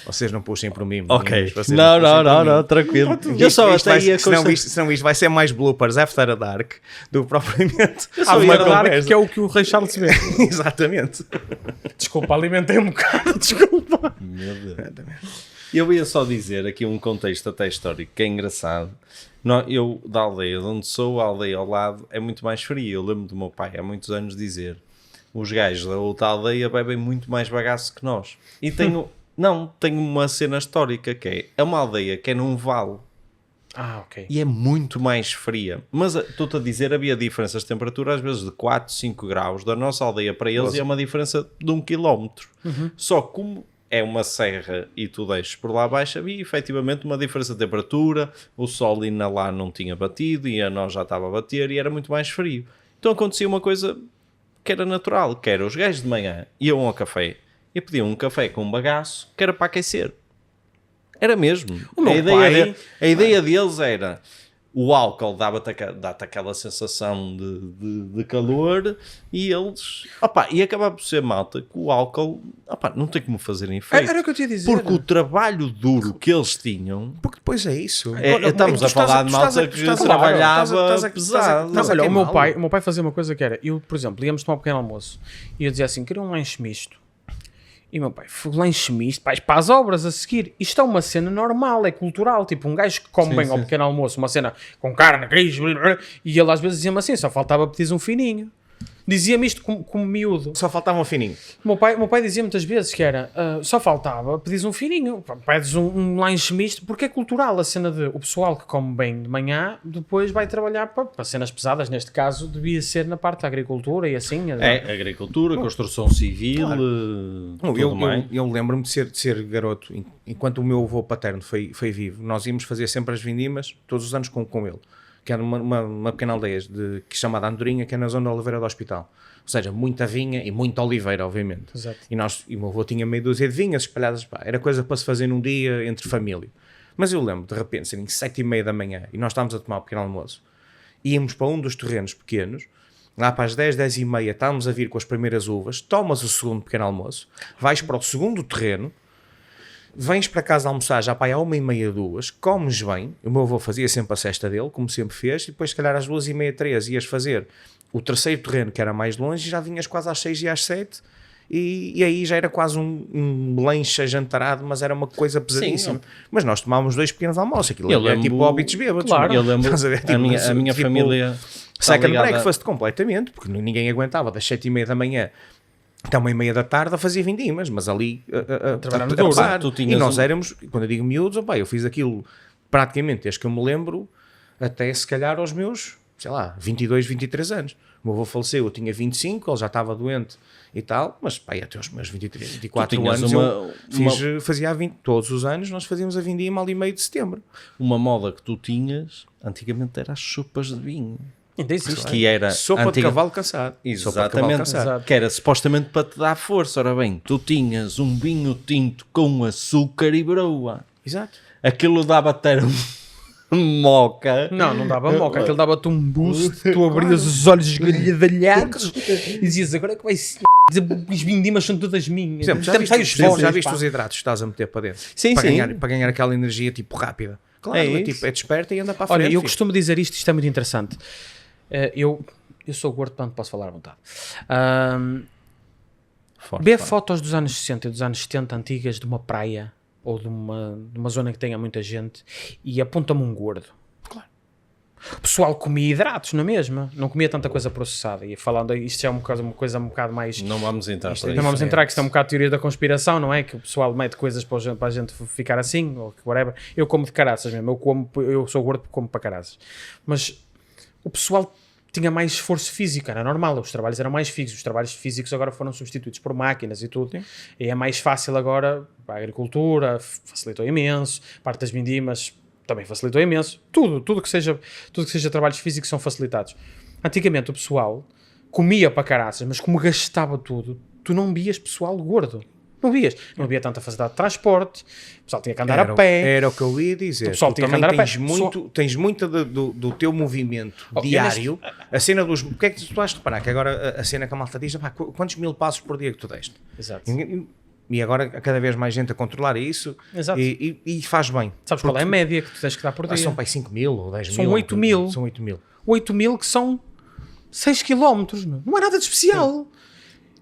Vocês não puxem por mim. Ok. meninos, vocês Não, puxem por mim. tranquilo. Eu só Isto até vai, ia senão isto vai ser mais bloopers after a dark do que propriamente Ah, uma Dark, conversa. que é o que o Ray Charles vê. Exatamente. Desculpa, alimentei um bocado, desculpa. Meu Deus. Eu ia só dizer aqui um contexto até histórico que é engraçado. Eu, da aldeia de onde sou, a aldeia ao lado é muito mais fria. Eu lembro do meu pai há muitos anos dizer: os gajos da outra aldeia bebem muito mais bagaço que nós. E tenho uma cena histórica que é uma aldeia que é num vale Ah, ok. e é muito mais fria. Mas estou-te a dizer, havia diferenças de temperatura às vezes de 4, 5 graus da nossa aldeia para eles e é uma diferença de 1 quilómetro. Só como é uma serra e tu deixas por lá abaixo, havia efetivamente uma diferença de temperatura, o sol ainda lá não tinha batido e a nós já estava a bater e era muito mais frio. Então acontecia uma coisa que era natural, que era os gajos de manhã iam ao café e pediam um café com um bagaço que era para aquecer. Era mesmo. O meu A ideia deles era o álcool dá-te aquela sensação de calor e eles... e acabava por ser malta que o álcool não tem como fazer efeito. Era o que eu te ia dizer. Porque o trabalho duro que eles tinham... Porque depois é isso. estamos a falar de malta que trabalhava pesado. Mas olha, o queimá-lo. meu pai fazia uma coisa que era, eu, por exemplo, íamos tomar um pequeno almoço e eu dizia assim, queria um lanche misto. E o meu pai, lanche misto, vais para as obras a seguir. Isto é uma cena normal, é cultural. Tipo, um gajo que come bem ao pequeno almoço, uma cena com carne, queijo, e ele às vezes dizia-me assim, só faltava pedir um fininho. Dizia-me isto como miúdo. Só faltava um fininho. O meu pai dizia muitas vezes que era, só faltava pedir um fininho, pedes um lanche misto, porque é cultural a cena de o pessoal que come bem de manhã depois vai trabalhar para cenas pesadas, neste caso devia ser na parte da agricultura e assim. Agricultura, construção civil, tudo mais. Eu lembro-me de ser garoto, enquanto o meu avô paterno foi vivo, nós íamos fazer sempre as vindimas, todos os anos com ele. Que era uma pequena aldeia que se chama de Andorinha, que é na zona da Oliveira do Hospital. Ou seja, muita vinha e muita oliveira, obviamente. Exato. E o meu avô tinha meia dúzia de vinhas espalhadas. Era coisa para se fazer num dia entre família. Mas eu lembro, de repente, serem 7h30 da manhã e nós estávamos a tomar um pequeno almoço. Íamos para um dos terrenos pequenos, lá para as 10, 10h30, estávamos a vir com as primeiras uvas, tomas o segundo pequeno almoço, vais para o segundo terreno, vens para casa almoçar já para aí à 1h30, 2, comes bem. O meu avô fazia sempre a cesta dele, como sempre fez, e depois se calhar às 2h30, 3 ias fazer o terceiro terreno, que era mais longe, e já vinhas quase às 6 e às 7, e aí já era quase um lanche jantarado, mas era uma coisa pesadíssima. Mas nós tomávamos 2 pequenos almoços, aquilo era tipo óbitos bêbados. Claro. Eu lembro, Estás a ver? a minha Tipo, família... está second ligada- breakfast completamente, porque ninguém aguentava das 7h30 da manhã até 1h30 da tarde a fazer vindimas, mas ali trabalhar no a duro. pesar. Tu E tinhas nós éramos, quando eu digo miúdos, eu fiz aquilo praticamente desde que eu me lembro até se calhar aos meus, sei lá, 22, 23 anos. O meu avô faleceu, eu tinha 25, ele já estava doente e tal, mas até aos meus 23, 24 tinhas anos fazia a 20, todos os anos nós fazíamos a vindima ali meio de setembro. Uma moda que tu tinhas, antigamente era as sopas de vinho. Ainda existe. Que era Sopa de cavalo cansado. Sopa de cavalo Exatamente, cansado. que era supostamente para te dar força. Ora bem, tu tinhas um vinho tinto com açúcar e broa. Exato. Aquilo dava-te era moca. Não dava moca, aquele dava-te um boost, tu abrias os olhos esgalhadalhados e dizias, agora é que vai ser, as vindimas são todas minhas. Por exemplo, já viste os hidratos que estás a meter para dentro? Sim, para sim. para ganhar aquela energia tipo rápida. Claro, É é, isso. tipo, é desperta e anda para a frente. Olha, eu filho. costumo dizer isto é muito interessante. Eu sou gordo, portanto posso falar à vontade. Vê fotos dos anos 60 e dos anos 70 antigas de uma praia ou de uma zona que tenha muita gente e aponta-me um gordo. Claro. O pessoal comia hidratos, não é mesmo? Não comia tanta coisa processada. E falando, isto já é uma coisa um bocado mais... Não vamos entrar por aí. Não vamos entrar, que isto é um bocado de teoria da conspiração, não é? Que o pessoal mete coisas para a gente ficar assim, ou whatever. Eu como de caraças mesmo. Eu sou gordo porque como para caraças. Mas o pessoal tinha mais esforço físico, era normal, os trabalhos eram mais físicos, os trabalhos físicos agora foram substituídos por máquinas e tudo, e é mais fácil agora, a agricultura facilitou imenso, parte das vindimas também facilitou imenso. Tudo que seja trabalhos físicos são facilitados. Antigamente o pessoal comia para caraças, mas como gastava tudo, tu não vias pessoal gordo. Não vias. Não havia tanta facilidade de transporte, o pessoal tinha que andar a pé. Era o que eu ia dizer. O pessoal tu tinha que também andar a pé. tens muito do teu movimento diário. A cena dos... Porque é que tu vais reparar que agora a cena que a malta diz, pá, quantos 1000 passos por dia que tu deste? Exato. E agora há cada vez mais gente a controlar isso. Exato. E faz bem. Sabes qual é a média que tu tens que dar por dia? São para 5.000 ou 10.000. São 8.000. São 8.000. 8.000 que são 6 km. Não é nada de especial.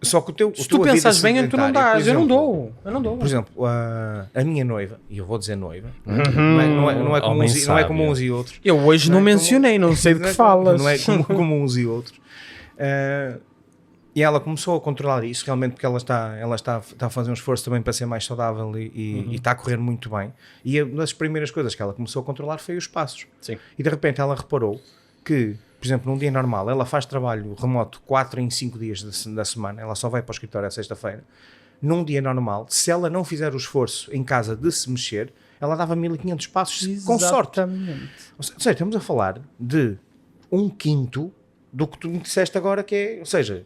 Só que Se tu pensas bem, tu não dás. Eu não dou. Por exemplo, a minha noiva, e eu vou dizer noiva, não é como uns e outros. Eu hoje não mencionei, não sei de que falas. Não é como uns e outros. E ela começou a controlar isso, realmente, porque ela está a fazer um esforço também para ser mais saudável e está a correr muito bem. E uma das primeiras coisas que ela começou a controlar foi os passos. Sim. E de repente ela reparou que, por exemplo, num dia normal, ela faz trabalho remoto 4 em 5 dias da semana, ela só vai para o escritório à sexta-feira. Num dia normal, se ela não fizer o esforço em casa de se mexer, ela dava 1.500 passos com sorte. Ou seja, estamos a falar de 1/5 do que tu me disseste agora, que é, ou seja,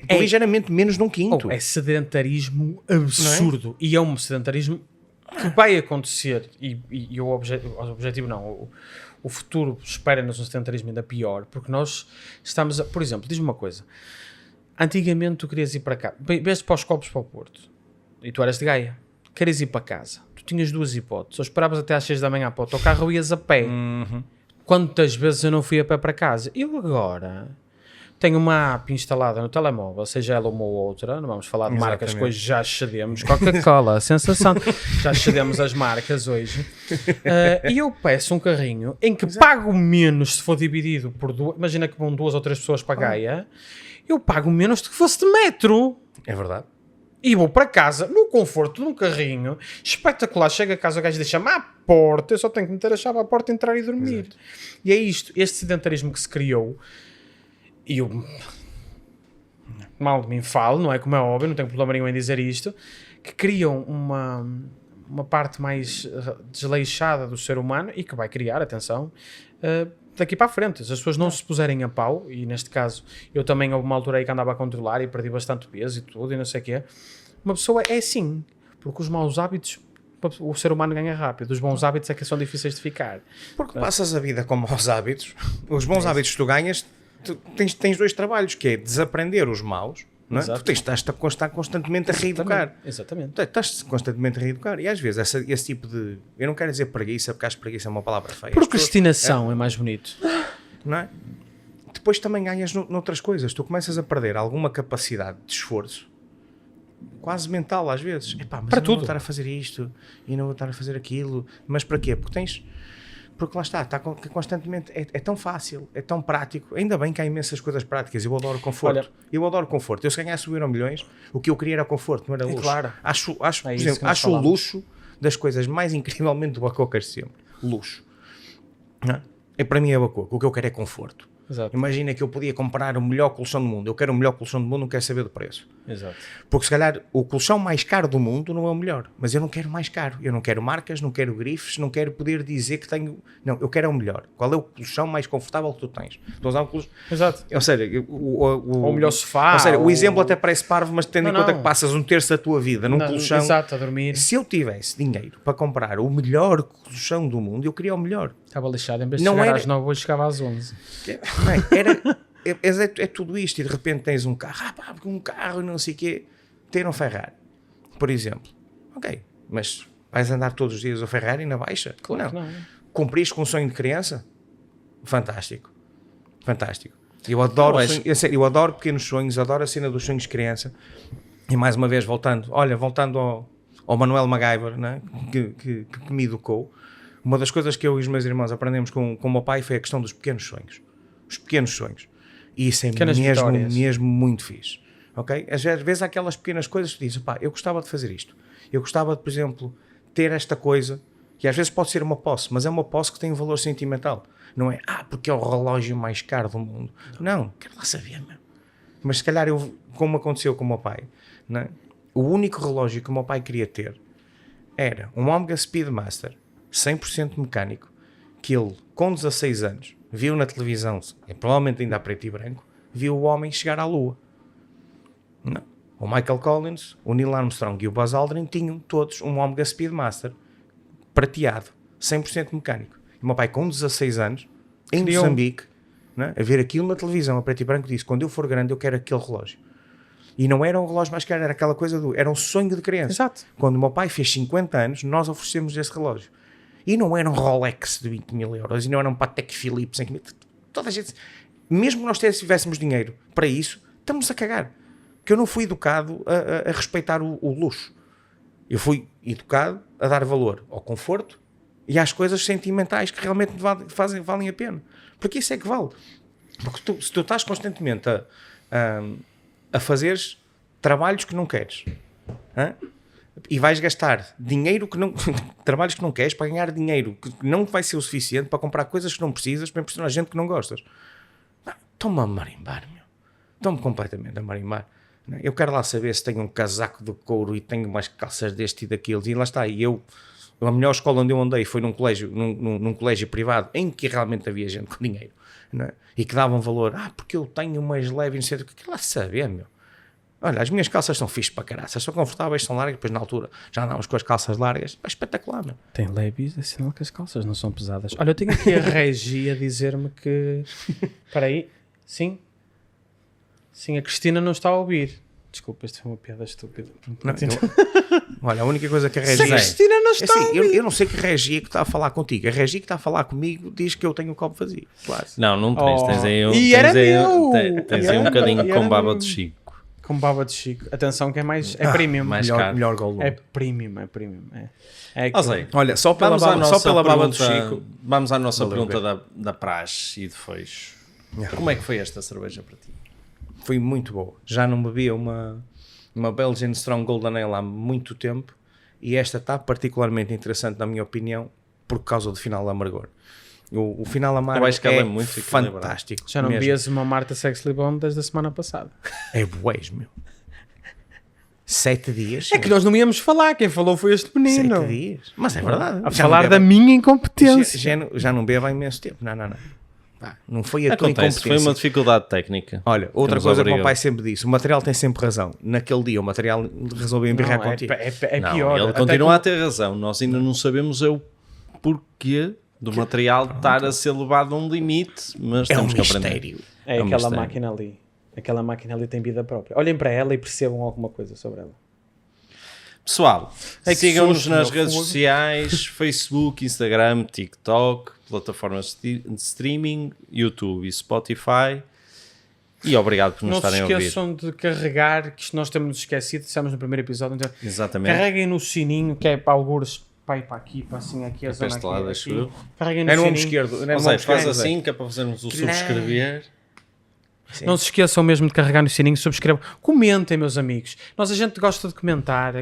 é ligeiramente menos de 1/5. É sedentarismo absurdo. E é um sedentarismo que vai acontecer. E o objetivo não. O futuro espera-nos um sedentarismo ainda pior, porque nós estamos, por exemplo, diz-me uma coisa. Antigamente tu querias ir para cá, vês para os copos para o Porto, e tu eras de Gaia, querias ir para casa, tu tinhas duas hipóteses, ou esperavas até às 6 da manhã para o autocarro ou ias a pé. Quantas vezes eu não fui a pé para casa? Eu agora tenho uma app instalada no telemóvel, seja ela uma ou outra, não vamos falar de marcas que hoje já cedemos, Coca-Cola, sensação, já cedemos as marcas hoje, e eu peço um carrinho em que pago menos se for dividido por duas, imagina que vão 2 ou 3 pessoas para Gaia, eu pago menos do que fosse de metro. É verdade. E vou para casa, no conforto de um carrinho, espetacular, chego a casa, o gajo deixa-me à porta, eu só tenho que meter a chave à porta, entrar e dormir. Exato. E é isto, este sedentarismo que se criou, e eu mal de mim falo, não é como é óbvio, não tenho problema nenhum em dizer isto, que criam uma parte mais desleixada do ser humano e que vai criar, atenção, daqui para a frente. Se as pessoas não se puserem a pau, e neste caso eu também houve uma altura aí que andava a controlar e perdi bastante peso e tudo e não sei o quê, uma pessoa é assim, porque os maus hábitos o ser humano ganha rápido, os bons hábitos é que são difíceis de ficar. Porque passas a vida com maus hábitos, os bons hábitos que tu ganhas, tu tens 2 trabalhos, que é desaprender os maus, não é? Tu estás constantemente a reeducar. Exatamente. Estás constantemente a reeducar. E às vezes esse tipo de... Eu não quero dizer preguiça, porque acho que preguiça é uma palavra feia. Procrastinação é mais bonito. Não é? Depois também ganhas noutras coisas. Tu começas a perder alguma capacidade de esforço, quase mental às vezes. Epá, mas para eu não vou estar a fazer isto e não vou estar a fazer aquilo. Mas para quê? Porque lá está constantemente, é tão fácil, é tão prático. Ainda bem que há imensas coisas práticas. Eu adoro conforto. Eu se ganhasse o €1.000.000, o que eu queria era conforto, não era luxo. Claro. Acho o luxo das coisas mais incrivelmente bacocas de sempre. Luxo. Não é? Para mim é bacoca. O que eu quero é conforto. Exato. Imagina que eu podia comprar o melhor colchão do mundo. Eu quero o melhor colchão do mundo, não quero saber do preço. Exato. Porque se calhar o colchão mais caro do mundo não é o melhor. Mas eu não quero mais caro. Eu não quero marcas, não quero grifes, não quero poder dizer que tenho... Não, eu quero o melhor. Qual é o colchão mais confortável que tu tens? Estou a usar um colchão... Exato. Ou seja, o melhor sofá. Ou seja, o exemplo até parece parvo, mas tendo em conta que passas 1/3 da tua vida num colchão... Exato, a dormir. Se eu tivesse dinheiro para comprar o melhor colchão do mundo, eu queria o melhor. Estava lixado. Em vez de chegar às 9, hoje chegava às 11. É tudo isto, e de repente tens um carro, um carro e não sei o quê, ter um Ferrari, por exemplo. Ok, mas vais andar todos os dias ao Ferrari na baixa? Claro não. Cumpriste com um sonho de criança? Fantástico. Eu adoro pequenos sonhos, adoro a cena dos sonhos de criança. E mais uma vez, voltando ao Manuel MacGyver, né, que me educou, uma das coisas que eu e os meus irmãos aprendemos com o meu pai foi a questão dos pequenos sonhos. Os pequenos sonhos. E isso é mesmo muito fixe. Okay? Às vezes há aquelas pequenas coisas que tu dizes, eu gostava de fazer isto. Eu gostava de, por exemplo, ter esta coisa, que às vezes pode ser uma posse, mas é uma posse que tem um valor sentimental. Não é, porque é o relógio mais caro do mundo. Não, quero lá saber, meu. Mas se calhar, como aconteceu com o meu pai, não é? O único relógio que o meu pai queria ter era um Omega Speedmaster 100% mecânico, que ele, com 16 anos, viu na televisão, provavelmente ainda a preto e branco, viu o homem chegar à Lua. Não. O Michael Collins, o Neil Armstrong e o Buzz Aldrin tinham todos um Omega Speedmaster prateado, 100% mecânico. E o meu pai, com 16 anos, em Moçambique, né, a ver aquilo na televisão, a preto e branco, disse: quando eu for grande eu quero aquele relógio. E não era um relógio mais caro, era aquela coisa era um sonho de criança. Exato. Quando o meu pai fez 50 anos, nós oferecemos esse relógio. E não era um Rolex de 20 mil euros, e não era um Patek Philippe, toda a gente, mesmo que nós tivéssemos dinheiro para isso, estamos a cagar. Porque eu não fui educado a respeitar o luxo. Eu fui educado a dar valor ao conforto e às coisas sentimentais que realmente valem a pena. Porque isso é que vale. Porque se tu estás constantemente a fazeres trabalhos que não queres, e vais gastar dinheiro que não trabalhos que não queres para ganhar dinheiro que não vai ser o suficiente para comprar coisas que não precisas para impressionar gente que não gostas, estão-me a marimbar, meu. Estão-me completamente a marimbar. Eu quero lá saber se tenho um casaco de couro e tenho umas calças deste e daquilo, e lá está. E a melhor escola onde eu andei foi num colégio privado em que realmente havia gente com dinheiro, e que davam valor. Porque eu tenho umas leves, não sei o que lá saber, meu. Olha, as minhas calças são fixas para caraças, são confortáveis, são largas, depois na altura já andávamos com as calças largas, é espetacular, meu. Tem levis, é sinal que as calças não são pesadas. Olha, eu tenho aqui a Regi a dizer-me que... Espera aí, sim, a Cristina não está a ouvir. Desculpa, isto foi uma piada estúpida. Olha, a única coisa que a Regi... Se a Cristina não está a ouvir... Eu não sei que Regi é que está a falar contigo. A Regi que está a falar comigo diz que eu tenho um copo vazio. Claro. Não tens. Tens aí um, E era meu! Tens aí um bocadinho com baba de Chico. Com baba de Chico. Atenção que é mais... É premium. mais melhor Gold. É premium. É Olha, só pela baba do Chico. Vamos à nossa pergunta da praxe e de fecho. Como é que foi esta cerveja para ti? Foi muito boa. Já não bebia uma Belgian Strong Golden Ale há muito tempo, e esta está particularmente interessante, na minha opinião, por causa do final amargor. O final amargo é muito fantástico. Já não bebias uma Marta Sexley Bond desde a semana passada. É bués, meu. 7 dias. É que nós não íamos falar, quem falou foi este menino. 7 dias. Mas é verdade. A falar da minha incompetência. Já não bebo há imenso tempo. Não. Não foi a tua incompetência. Foi uma dificuldade técnica. Olha, outra coisa que o meu pai sempre disse: o material tem sempre razão. Naquele dia o material resolveu embirrar contigo. É pior. Ele continua a ter razão. Nós ainda não sabemos o porquê do material estar a ser levado a um limite, mas temos que aprender. É aquela máquina ali. Aquela máquina ali tem vida própria. Olhem para ela e percebam alguma coisa sobre ela. Pessoal, sigam-nos nas redes sociais, Facebook, Instagram, TikTok, plataformas de streaming, YouTube e Spotify. E obrigado por nos estarem a ouvir. Não se esqueçam de carregar, que isto nós temos esquecido, dissemos no primeiro episódio. Então, exatamente. Carreguem no sininho, que é para algures, para ir para aqui, para assim, aqui a zona aqui. Lado, aqui. Carreguem no sininho. Esquerdo. Faz assim, que é para fazermos o subscrever. Sim. Não se esqueçam mesmo de carregar no sininho, subscrevam, comentem, meus amigos. A gente gosta de comentar,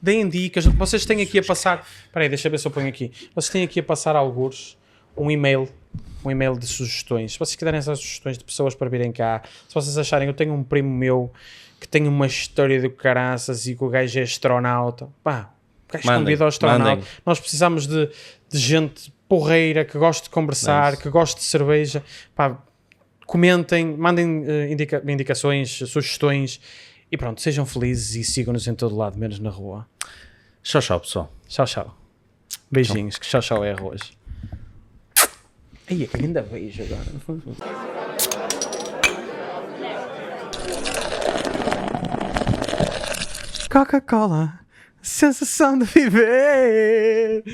deem dicas. Vocês têm aqui a passar, espera aí, deixa eu ver se eu ponho aqui. Vocês têm aqui a passar algures um e-mail de sugestões. Se vocês quiserem essas sugestões de pessoas para virem cá, se vocês acharem, eu tenho um primo meu que tem uma história de caraças e que o gajo é astronauta, o gajo convida ao astronauta. Nós precisamos de gente porreira, que goste de conversar, que goste de cerveja, comentem, mandem indicações, sugestões e pronto, sejam felizes e sigam-nos em todo lado, menos na rua. Tchau, pessoal. Tchau. Beijinhos, que tchau é arroz. Ai, que ainda beijo agora. Coca-Cola, sensação de viver.